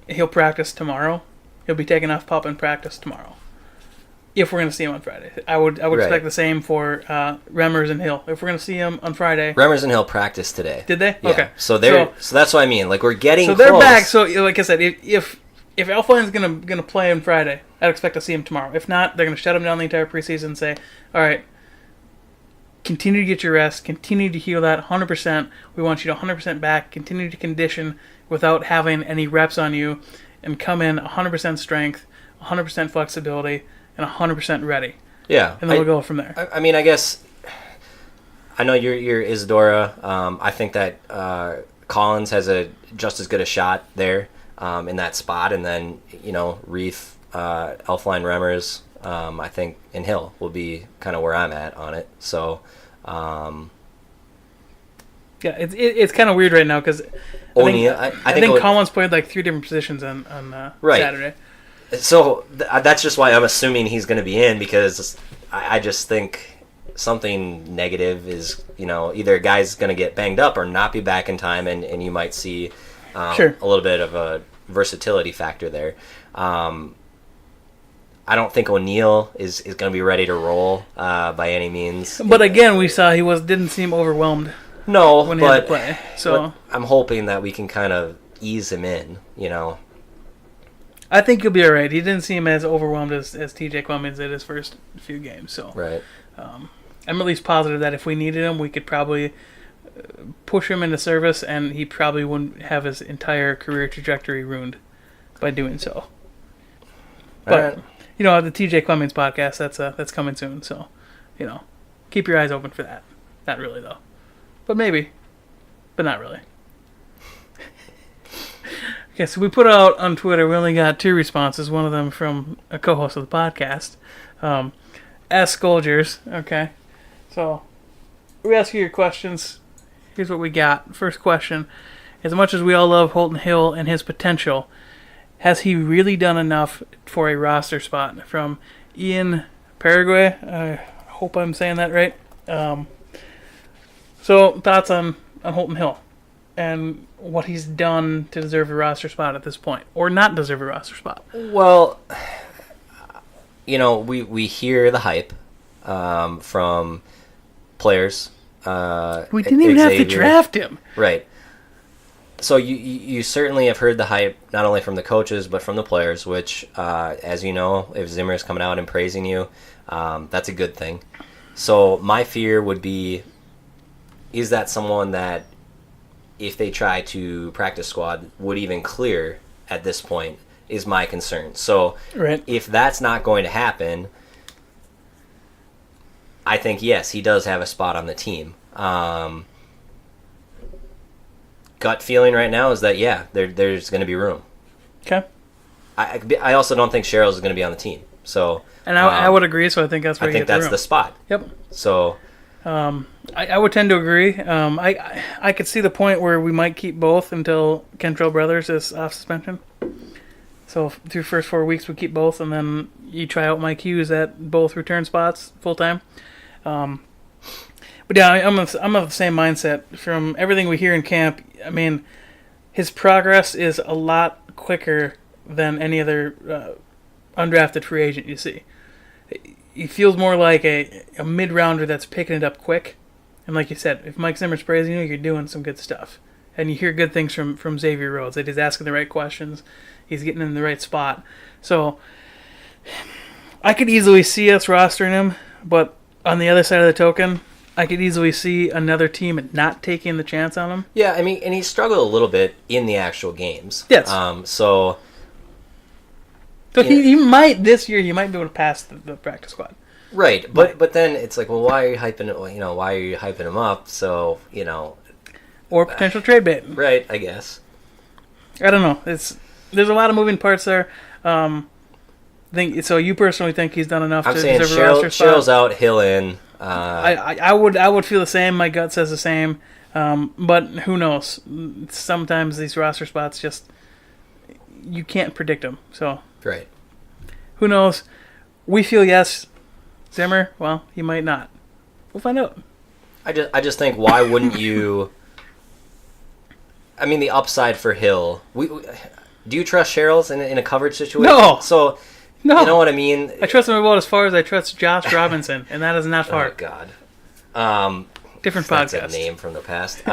C: he'll practice tomorrow. He'll be taking off pup and practice tomorrow. If we're going to see him on Friday. I would expect the same for Remmers and Hill. If we're going to see him on Friday.
D: Remmers and Hill practiced today.
C: Did they?
D: Yeah.
C: Okay.
D: So that's what I mean. Like, we're getting close.
C: So they're back. So, like I said, if Elfline's gonna play on Friday, I'd expect to see him tomorrow. If not, they're going to shut him down the entire preseason and say, all right, continue to get your rest, continue to heal that 100%. We want you to 100% back, continue to condition without having any reps on you, and come in 100% strength, 100% flexibility, and 100% ready.
D: Yeah.
C: And then we'll go from there.
D: I mean, I guess, I know you're Isadora. I think that Collins has just as good a shot there in that spot, and then, Reef, Elfline, Remmers, I think, and Hill will be kind of where I'm at on it. So,
C: yeah, it's kind of weird right now because I think Collins played like 3 different positions on Saturday.
D: So that's just why I'm assuming he's going to be in, because I just think something negative is, either a guy's going to get banged up or not be back in time, and you might see a little bit of a versatility factor there. I don't think O'Neal is going to be ready to roll by any means.
C: But again, we saw he didn't seem overwhelmed.
D: No,
C: when he had to play. So
D: I'm hoping that we can kind of ease him in.
C: I think he'll be all right. He didn't seem as overwhelmed as TJ Clemens did his first few games. So
D: Right.
C: I'm at least positive that if we needed him, we could probably push him into service, and he probably wouldn't have his entire career trajectory ruined by doing so. But the TJ Clemens podcast, that's coming soon. So, keep your eyes open for that. Not really though, but maybe, but not really. Okay, so we put out on Twitter. We only got 2 responses. One of them from a co-host of the podcast, Skoldiers. Okay, so we ask you your questions. Here's what we got. First question: as much as we all love Holton Hill and his potential, has he really done enough for a roster spot? From Ian Paraguay. I hope I'm saying that right. So thoughts on Holton Hill and what he's done to deserve a roster spot at this point, or not deserve a roster spot?
D: Well, we hear the hype from players.
C: We didn't even have to draft him.
D: Right. So you certainly have heard the hype, not only from the coaches, but from the players, which, as you know, if Zimmer's coming out and praising you, that's a good thing. So my fear would be, is that someone that, if they try to practice squad, would even clear at this point, is my concern. So
C: right.
D: If that's not going to happen, I think, yes, he does have a spot on the team. Gut feeling right now is that, yeah, there's going to be room.
C: Okay.
D: I also don't think Cheryl's is going to be on the team. So,
C: and I would agree. So I think that's where
D: I think that's the spot.
C: Yep.
D: So,
C: I would tend to agree. I could see the point where we might keep both until Kentrell Brothers is off suspension. So through first 4 weeks we keep both, and then you try out Mike Hughes at both return spots full time. But yeah, I'm of the same mindset. From everything we hear in camp, I mean, his progress is a lot quicker than any other undrafted free agent you see. He feels more like a mid-rounder that's picking it up quick. And like you said, if Mike Zimmer's praising you, you're doing some good stuff. And you hear good things from Xavier Rhodes, that he's asking the right questions, he's getting in the right spot. So I could easily see us rostering him, but on the other side of the token, I could easily see another team not taking the chance on him.
D: Yeah, I mean, and he struggled a little bit in the actual games.
C: Yes.
D: So
C: he might, this year, he might be able to pass the practice squad.
D: Right, but then it's like, well, why are you hyping it? Why are you hyping him up? So
C: or potential trade bait.
D: Right, I guess.
C: I don't know. There's a lot of moving parts there. So you personally think he's done enough to deserve a roster spot?
D: Cheryl's out, Hill in.
C: I would feel the same. My gut says the same. But who knows? Sometimes these roster spots just, you can't predict them. So
D: right.
C: Who knows? We feel yes. Zimmer, well, he might not. We'll find out.
D: I just think, why wouldn't you? I mean, the upside for Hill. Do you trust Cheryl's in a coverage situation?
C: No.
D: So,
C: no.
D: You know what I mean?
C: I trust him about as far as I trust Josh Robinson, and that is not far.
D: Oh, God.
C: Different
D: that's
C: podcast.
D: A name from the past.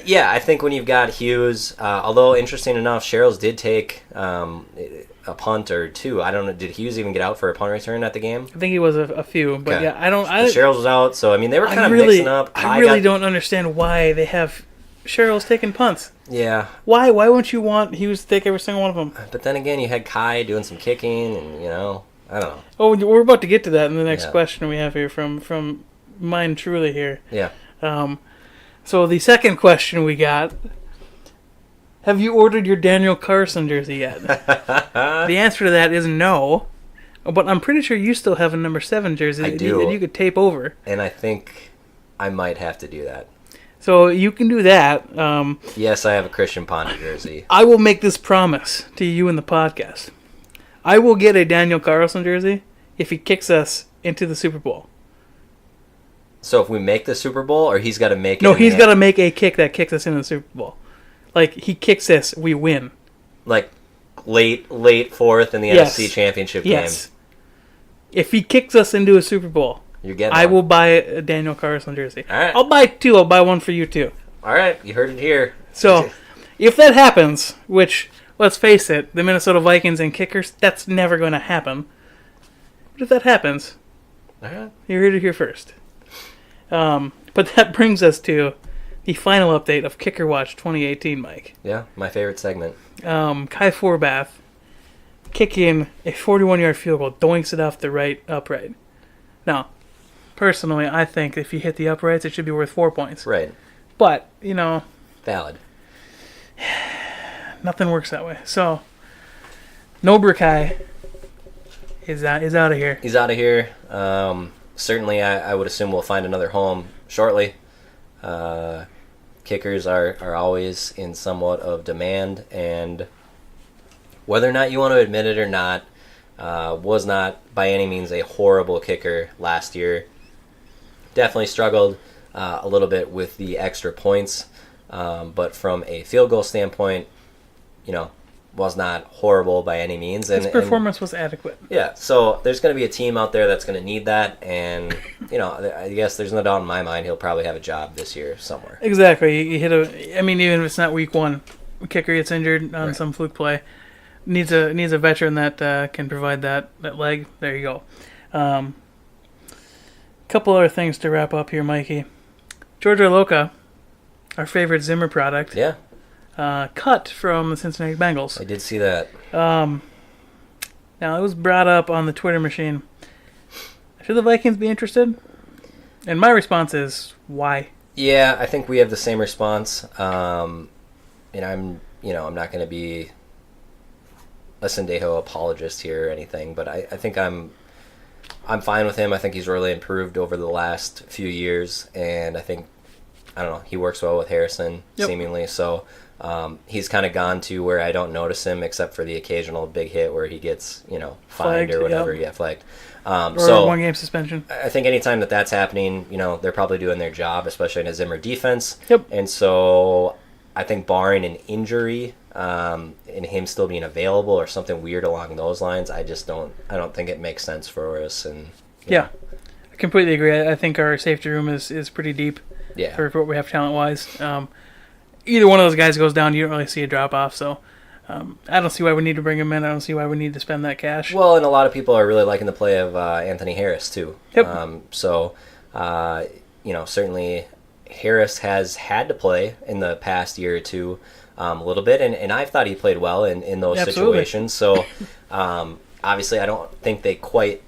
D: Yeah, I think when you've got Hughes, although interesting enough, Cheryl's did take a punt or two. I don't know. Did Hughes even get out for a punt return at the game?
C: I think he was a few, but
D: okay.
C: Yeah, I don't.
D: Cheryl's was out, so I mean they were kind of mixing up.
C: I really don't understand why they have Cheryl's taking punts.
D: Yeah.
C: Why wouldn't you want Hughes to take every single one of them?
D: But then again, you had Kai doing some kicking, and I don't know.
C: Oh, we're about to get to that in the next question we have here from mine truly here.
D: Yeah.
C: So the second question we got: have you ordered your Daniel Carson jersey yet? The answer to that is no. But I'm pretty sure you still have a number 7 jersey that you could tape over.
D: And I think I might have to do that.
C: So you can do that.
D: Yes, I have a Christian Ponder jersey.
C: I will make this promise to you in the podcast. I will get a Daniel Carlson jersey if he kicks us into the Super Bowl.
D: So if we make the Super Bowl, or he's got to make it?
C: No, he's got to make a kick that kicks us into the Super Bowl. Like, he kicks us, we win.
D: Like, late fourth in the NFC Championship game.
C: Yes. If he kicks us into a Super Bowl,
D: you're getting
C: I will buy a Daniel Carlson jersey.
D: All right.
C: I'll buy 2. I'll buy one for you, too.
D: All right. You heard it here.
C: So, if that happens, which let's face it, the Minnesota Vikings and kickers, that's never going to happen. But if that happens, you're here to hear first. But that brings us to the final update of Kicker Watch 2018, Mike.
D: Yeah, my favorite segment.
C: Kai Forbath kicking a 41-yard field goal, doinks it off the right upright. Now, personally, I think if you hit the uprights, it should be worth 4 points.
D: Right.
C: But,
D: Valid.
C: Nothing works that way. So, Nobra Kai is out of here.
D: He's out of here. Certainly, I would assume we'll find another home shortly. Kickers are always in somewhat of demand, and whether or not you want to admit it or not, was not by any means a horrible kicker last year. Definitely struggled a little bit with the extra points, but from a field goal standpoint, was not horrible by any means.
C: His performance was adequate.
D: Yeah, so there's going to be a team out there that's going to need that, and I guess there's no doubt in my mind he'll probably have a job this year somewhere.
C: Exactly. You hit even if it's not week one, a kicker gets injured on some fluke play, needs a veteran that can provide that leg. There you go. Couple other things to wrap up here, Mikey. George Iloka, our favorite Zimmer product.
D: Yeah.
C: Cut from the Cincinnati Bengals.
D: I did see that.
C: Now, it was brought up on the Twitter machine. Should the Vikings be interested? And my response is, why?
D: Yeah, I think we have the same response. And I'm not going to be a Sendejo apologist here or anything, but I think I'm fine with him. I think he's really improved over the last few years, and I think, he works well with Harrison, seemingly, so... he's kind of gone to where I don't notice him except for the occasional big hit where he gets, fined
C: flagged,
D: or whatever. Yeah, flagged.
C: Or
D: so
C: 1 game suspension.
D: I think anytime that's happening, they're probably doing their job, especially in a Zimmer defense.
C: Yep.
D: And so I think barring an injury and him still being available or something weird along those lines, I don't think it makes sense for us. And
C: yeah, I completely agree. I think our safety room is pretty deep for what we have talent-wise. Either one of those guys goes down, you don't really see a drop-off. So I don't see why we need to bring him in. I don't see why we need to spend that cash.
D: Well, and a lot of people are really liking the play of Anthony Harris, too.
C: Yep.
D: Certainly Harris has had to play in the past year or two a little bit, and I thought he played well in those situations. So obviously I don't think they quite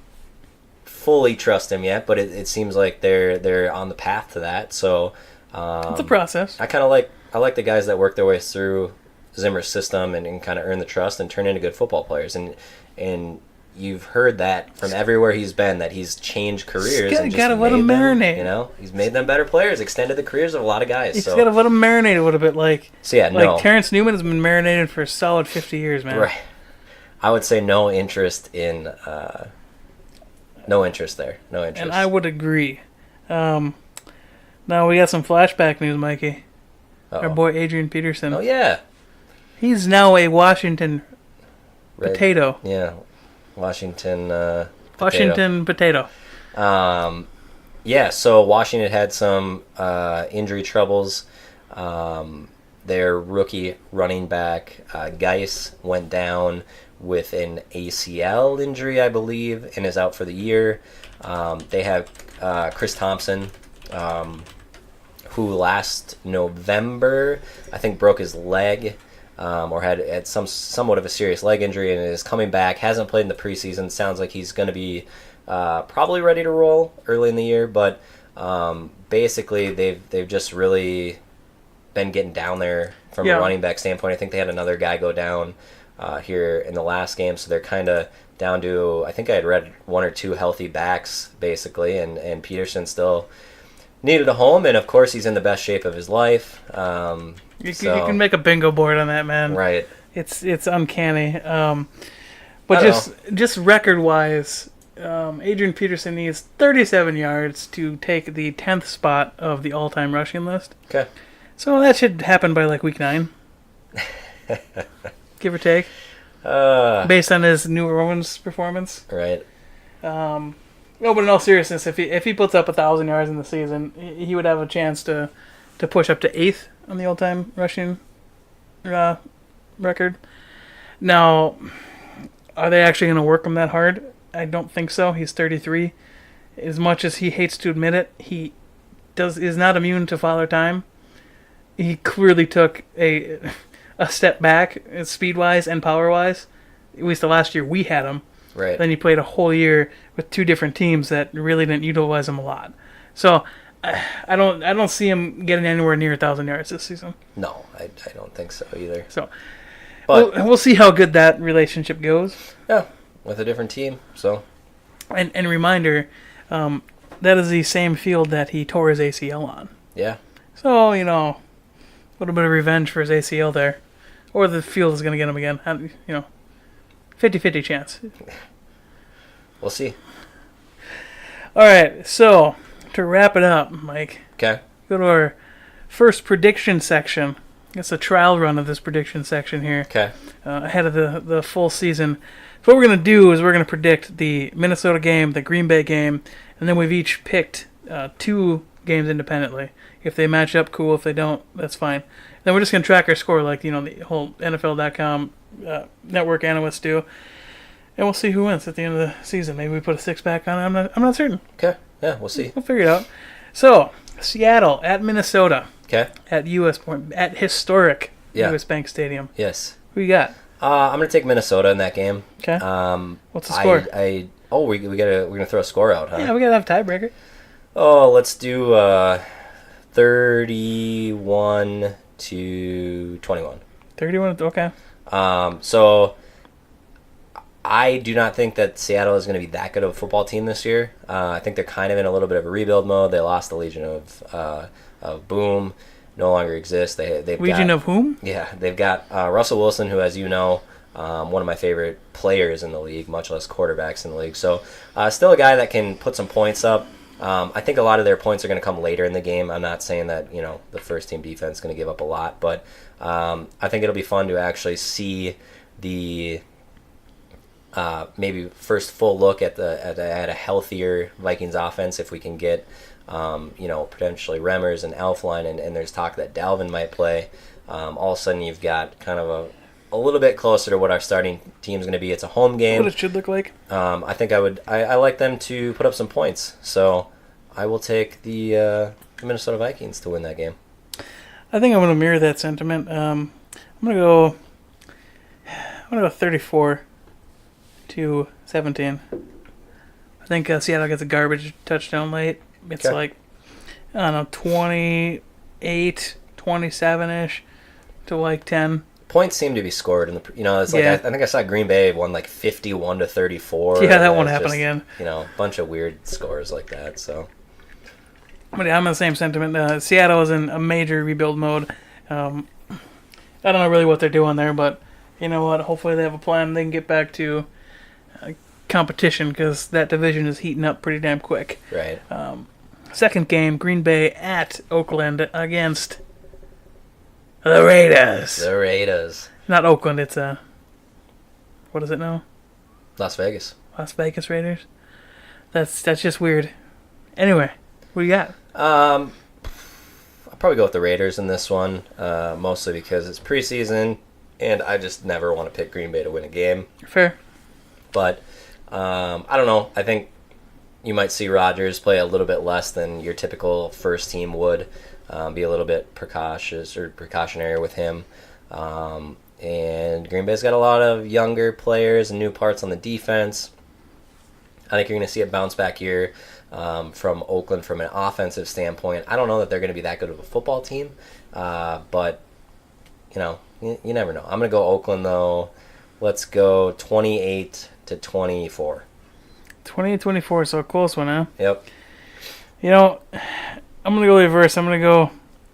D: fully trust him yet, but it seems like they're on the path to that. So
C: it's a process.
D: I like the guys that work their way through Zimmer's system and kind of earn the trust and turn into good football players. And you've heard that from everywhere he's been, that he's changed careers.
C: You gotta let him marinate.
D: He's made them better players, extended the careers of a lot of guys.
C: You just gotta let him marinate a little bit. Terrence Newman has been marinated for a solid 50 years, man.
D: Right. I would say no interest there. No interest.
C: And I would agree. Now we got some flashback news, Mikey.
D: Uh-oh.
C: Our boy Adrian Peterson.
D: Oh, yeah.
C: He's now a Washington potato.
D: Yeah, Washington
C: potato.
D: So Washington had some injury troubles. Their rookie running back, Geis, went down with an ACL injury, I believe, and is out for the year. They have Chris Thompson, who last November, I think, broke his leg, or had somewhat of a serious leg injury, and is coming back. Hasn't played in the preseason. Sounds like he's going to be probably ready to roll early in the year. But basically, they've just really been getting down there from a running back standpoint. I think they had another guy go down here in the last game, so they're kind of down to, I think I had read 1 or 2 healthy backs, basically, and Peterson still needed a home, and of course he's in the best shape of his life.
C: You can make a bingo board on that, man.
D: Right.
C: It's uncanny. But just record-wise, Adrian Peterson needs 37 yards to take the 10th spot of the all-time rushing list.
D: Okay.
C: So that should happen by week 9. Give or take. Based on his New Orleans performance.
D: Right.
C: No, but in all seriousness, if he puts up 1,000 yards in the season, he would have a chance to push up to 8th on the all-time rushing record. Now, are they actually going to work him that hard? I don't think so. He's 33. As much as he hates to admit it, he is not immune to Father Time. He clearly took a step back, speed-wise and power-wise. At least the last year we had him.
D: Right.
C: Then he played a whole year with two different teams that really didn't utilize him a lot. So I don't see him getting anywhere near 1,000 yards this season.
D: No, I don't think so either.
C: So,
D: but
C: we'll see how good that relationship goes.
D: Yeah, with a different team. So,
C: and reminder, that is the same field that he tore his ACL on.
D: Yeah.
C: So, a little bit of revenge for his ACL there. Or the field is going to get him again. 50-50 chance.
D: We'll see.
C: All right, so to wrap it up, Mike.
D: Okay.
C: Go to our first prediction section. It's a trial run of this prediction section here.
D: Okay.
C: Ahead of the full season. So what we're going to do is we're going to predict the Minnesota game, the Green Bay game, and then we've each picked 2 games independently. If they match up, cool. If they don't, that's fine. Then we're just going to track our score like, the whole NFL.com network analysts do. And we'll see who wins at the end of the season. Maybe we put a 6-pack on it. I'm not certain.
D: Okay. Yeah, we'll see.
C: We'll figure it out. So, Seattle at Minnesota.
D: Okay.
C: At at historic US Bank Stadium.
D: Yes.
C: Who you got?
D: I'm gonna take Minnesota in that game.
C: Okay. What's the score?
D: we're gonna throw a score out, huh?
C: Yeah, we gotta have a tiebreaker.
D: Oh, let's do 31-21.
C: 31. Okay.
D: So I do not think that Seattle is going to be that good of a football team this year. I think they're kind of in a little bit of a rebuild mode. They lost the Legion of Boom, no longer exists. They've
C: Legion
D: got,
C: of whom?
D: Yeah, they've got Russell Wilson, who, as you know, one of my favorite players in the league, much less quarterbacks in the league. So still a guy that can put some points up. I think a lot of their points are going to come later in the game. I'm not saying that the first team defense is going to give up a lot, but I think it'll be fun to actually see the maybe first full look at a healthier Vikings offense if we can get potentially Remmers and Elfline, and there's talk that Dalvin might play. All of a sudden you've got kind of a little bit closer to what our starting team's going to be. It's a home game.
C: What it should look like.
D: I think I like them to put up some points, so I will take the Minnesota Vikings to win that game.
C: I think I'm going to mirror that sentiment. I'm going to go 34-17. I think Seattle gets a garbage touchdown late. It's like, I don't know, 28, 27-ish to like 10.
D: Points seem to be scored in the it's like I think I saw Green Bay won like 51-34.
C: Yeah, that won't happen again.
D: A bunch of weird scores like that. So,
C: but yeah, I'm in the same sentiment. Seattle is in a major rebuild mode. I don't know really what they're doing there, but you know what? Hopefully they have a plan. They can get back to competition because that division is heating up pretty damn quick.
D: Right.
C: Second game, Green Bay at Oakland against the Raiders.
D: The Raiders.
C: Not Oakland, it's what is it now?
D: Las Vegas.
C: Las Vegas Raiders. That's just weird. Anyway, what do you got?
D: I'll probably go with the Raiders in this one, mostly because it's preseason, and I just never want to pick Green Bay to win a game.
C: Fair.
D: But I don't know. I think you might see Rodgers play a little bit less than your typical first team would. Be a little bit precautionary with him. And Green Bay's got a lot of younger players and new parts on the defense. I think you're going to see a bounce back year from Oakland from an offensive standpoint. I don't know that they're going to be that good of a football team, but you never know. I'm going to go Oakland, though. Let's go 28-24.
C: 28-24, so a close one, huh?
D: Yep.
C: I'm going to go reverse. I'm going to go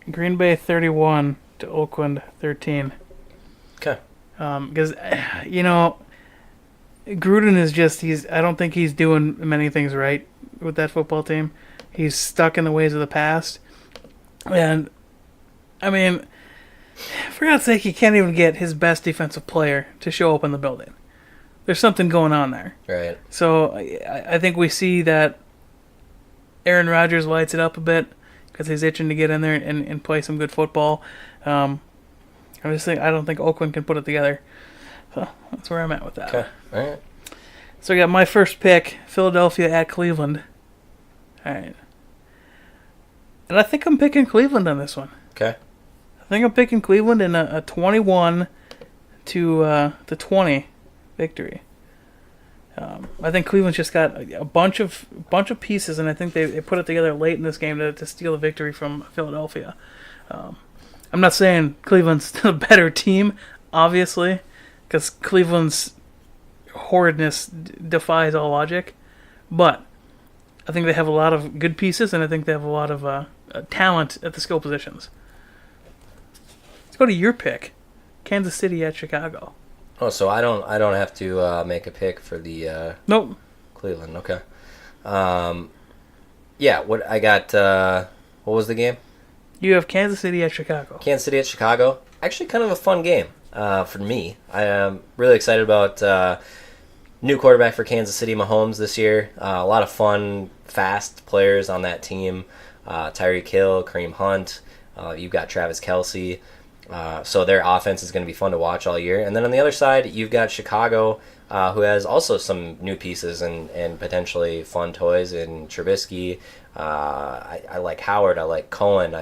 C: Green Bay 31 to Oakland 13.
D: Okay.
C: Because, Gruden is I don't think he's doing many things right with that football team. He's stuck in the ways of the past. And, I mean, for God's sake, he can't even get his best defensive player to show up in the building. There's something going on there.
D: Right.
C: So I think we see that Aaron Rodgers lights it up a bit because he's itching to get in there and play some good football. I don't think Oakland can put it together. So that's where I'm at with that.
D: Okay. All right.
C: So I got my first pick, Philadelphia at Cleveland. All right. And I think I'm picking Cleveland on this one.
D: Okay.
C: I think I'm picking Cleveland in a 21 to 20 victory. I think Cleveland's just got a bunch of pieces, and I think they put it together late in this game to steal the victory from Philadelphia. I'm not saying Cleveland's a better team, obviously, because Cleveland's horridness defies all logic, but I think they have a lot of good pieces, and I think they have a lot of talent at the skill positions. Let's go to your pick, Kansas City at Chicago.
D: Oh, so I don't have to make a pick for the
C: Nope.
D: Cleveland. Okay. Yeah. What I got? What was the game?
C: You have Kansas City at Chicago.
D: Kansas City at Chicago. Actually, kind of a fun game for me. I am really excited about new quarterback for Kansas City, Mahomes, this year. A lot of fun, fast players on that team. Tyreek Hill, Kareem Hunt. You've got Travis Kelce. So their offense is going to be fun to watch all year. And then on the other side, you've got Chicago, who has also some new pieces and potentially fun toys in Trubisky. I like Howard. I like Cohen.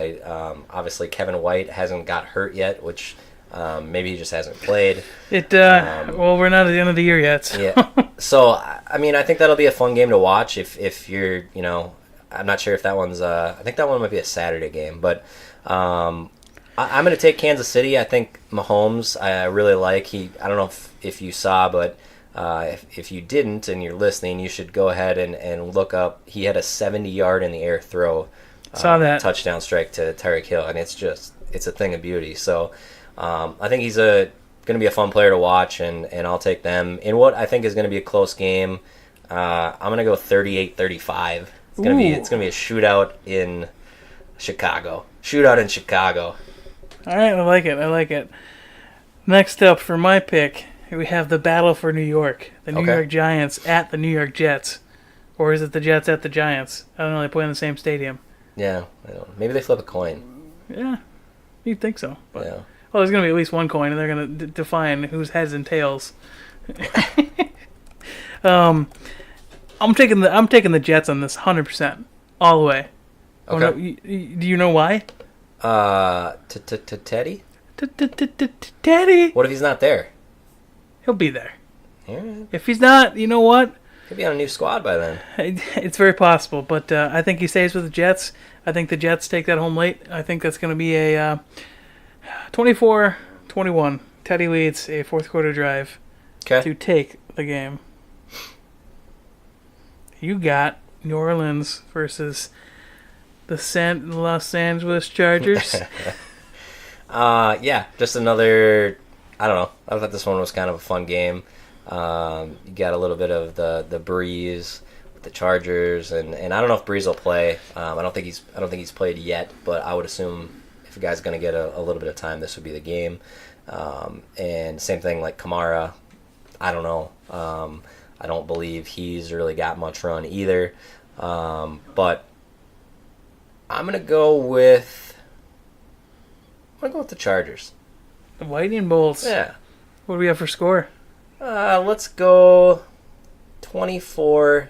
D: Obviously Kevin White hasn't got hurt yet, which maybe he just hasn't played.
C: Well, we're not at the end of the year yet. So.
D: Yeah. So I mean, I think that'll be a fun game to watch. If you're, I'm not sure if that one's. I think that one might be a Saturday game, but. I'm going to take Kansas City. I think Mahomes, I really like. I don't know if you saw, but if you didn't and you're listening, you should go ahead and look up. He had a 70-yard in the air throw.
C: Saw that.
D: Touchdown strike to Tyreek Hill, and it's a thing of beauty. So I think he's going to be a fun player to watch, and I'll take them. In what I think is going to be a close game, I'm going to go 38-35. It's going to be a shootout in Chicago.
C: All right, I like it. Next up for my pick, we have the battle for New York. The New York Giants at the New York Jets. Or is it the Jets at the Giants? I don't know, they play in the same stadium.
D: Yeah, I don't. Maybe they flip a coin.
C: Yeah, you'd think so. But,
D: yeah.
C: Well, there's going to be at least one coin, and they're going to define whose heads and tails. I'm taking the Jets on this 100%, all the way.
D: Okay.
C: Do you know why?
D: Teddy?
C: Teddy?
D: What if he's not there?
C: He'll be there.
D: Yeah.
C: If he's not, you know what?
D: He'll be on a new squad by then.
C: It's very possible, but I think he stays with the Jets. I think the Jets take that home late. I think that's going to be a 24-21. Teddy leads a fourth quarter drive to take the game. You got New Orleans versus the Los Angeles Chargers.
D: Yeah, just another. I don't know. I thought this one was kind of a fun game. You got a little bit of the breeze with the Chargers, and I don't know if Breeze will play. I don't think he's played yet, but I would assume if a guy's going to get a little bit of time, this would be the game. And same thing like Kamara. I don't know. I don't believe he's really got much run either. But I'm gonna go with the Chargers.
C: The Lightning Bolts.
D: Yeah.
C: What do we have for score?
D: Let's go 24-20.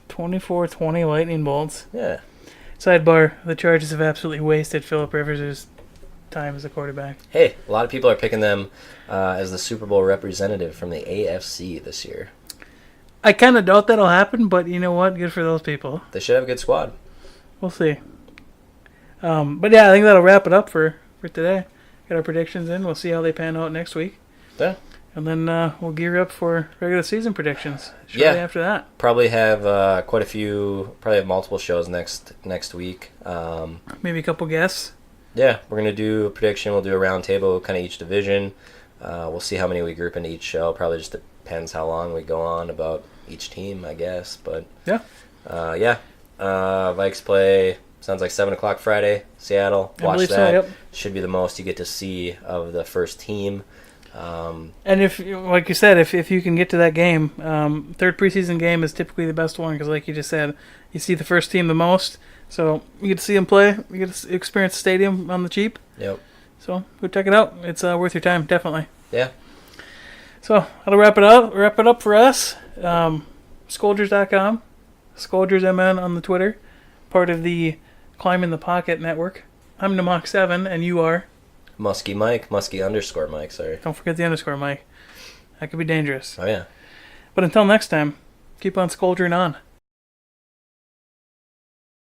C: 24-20 Lightning Bolts.
D: Yeah.
C: Sidebar: the Chargers have absolutely wasted Phillip Rivers' time as a quarterback.
D: Hey, a lot of people are picking them as the Super Bowl representative from the AFC this year.
C: I kind of doubt that'll happen, but you know what? Good for those people.
D: They should have a good squad.
C: We'll see. But yeah, I think that'll wrap it up for today. Got our predictions in. We'll see how they pan out next week.
D: Yeah.
C: And then we'll gear up for regular season predictions shortly after that.
D: Probably have quite a few, probably have multiple shows next week.
C: Maybe a couple guests.
D: Yeah, we're going to do a prediction. We'll do a round table, kind of each division. We'll see how many we group into each show. Probably just depends how long we go on about each team, I guess. But
C: yeah.
D: Vikes play, sounds like 7 o'clock Friday, Seattle. Watch that.
C: So, yep.
D: Should be the most you get to see of the first team.
C: And if, like you said, if you can get to that game, third preseason game is typically the best one because, like you just said, you see the first team the most. So you get to see them play. You get to experience the stadium on the cheap.
D: Yep.
C: So go check it out. It's worth your time, definitely.
D: Yeah.
C: So that'll wrap it up for us. Skoldiers.com, SkolDiersMN on the Twitter, part of the Climb in the Pocket network. I'm Namok7, and you are
D: Muskie Mike, Muskie_Mike. Sorry.
C: Don't forget the underscore, Mike. That could be dangerous.
D: Oh yeah.
C: But until next time, keep on Skoldering on.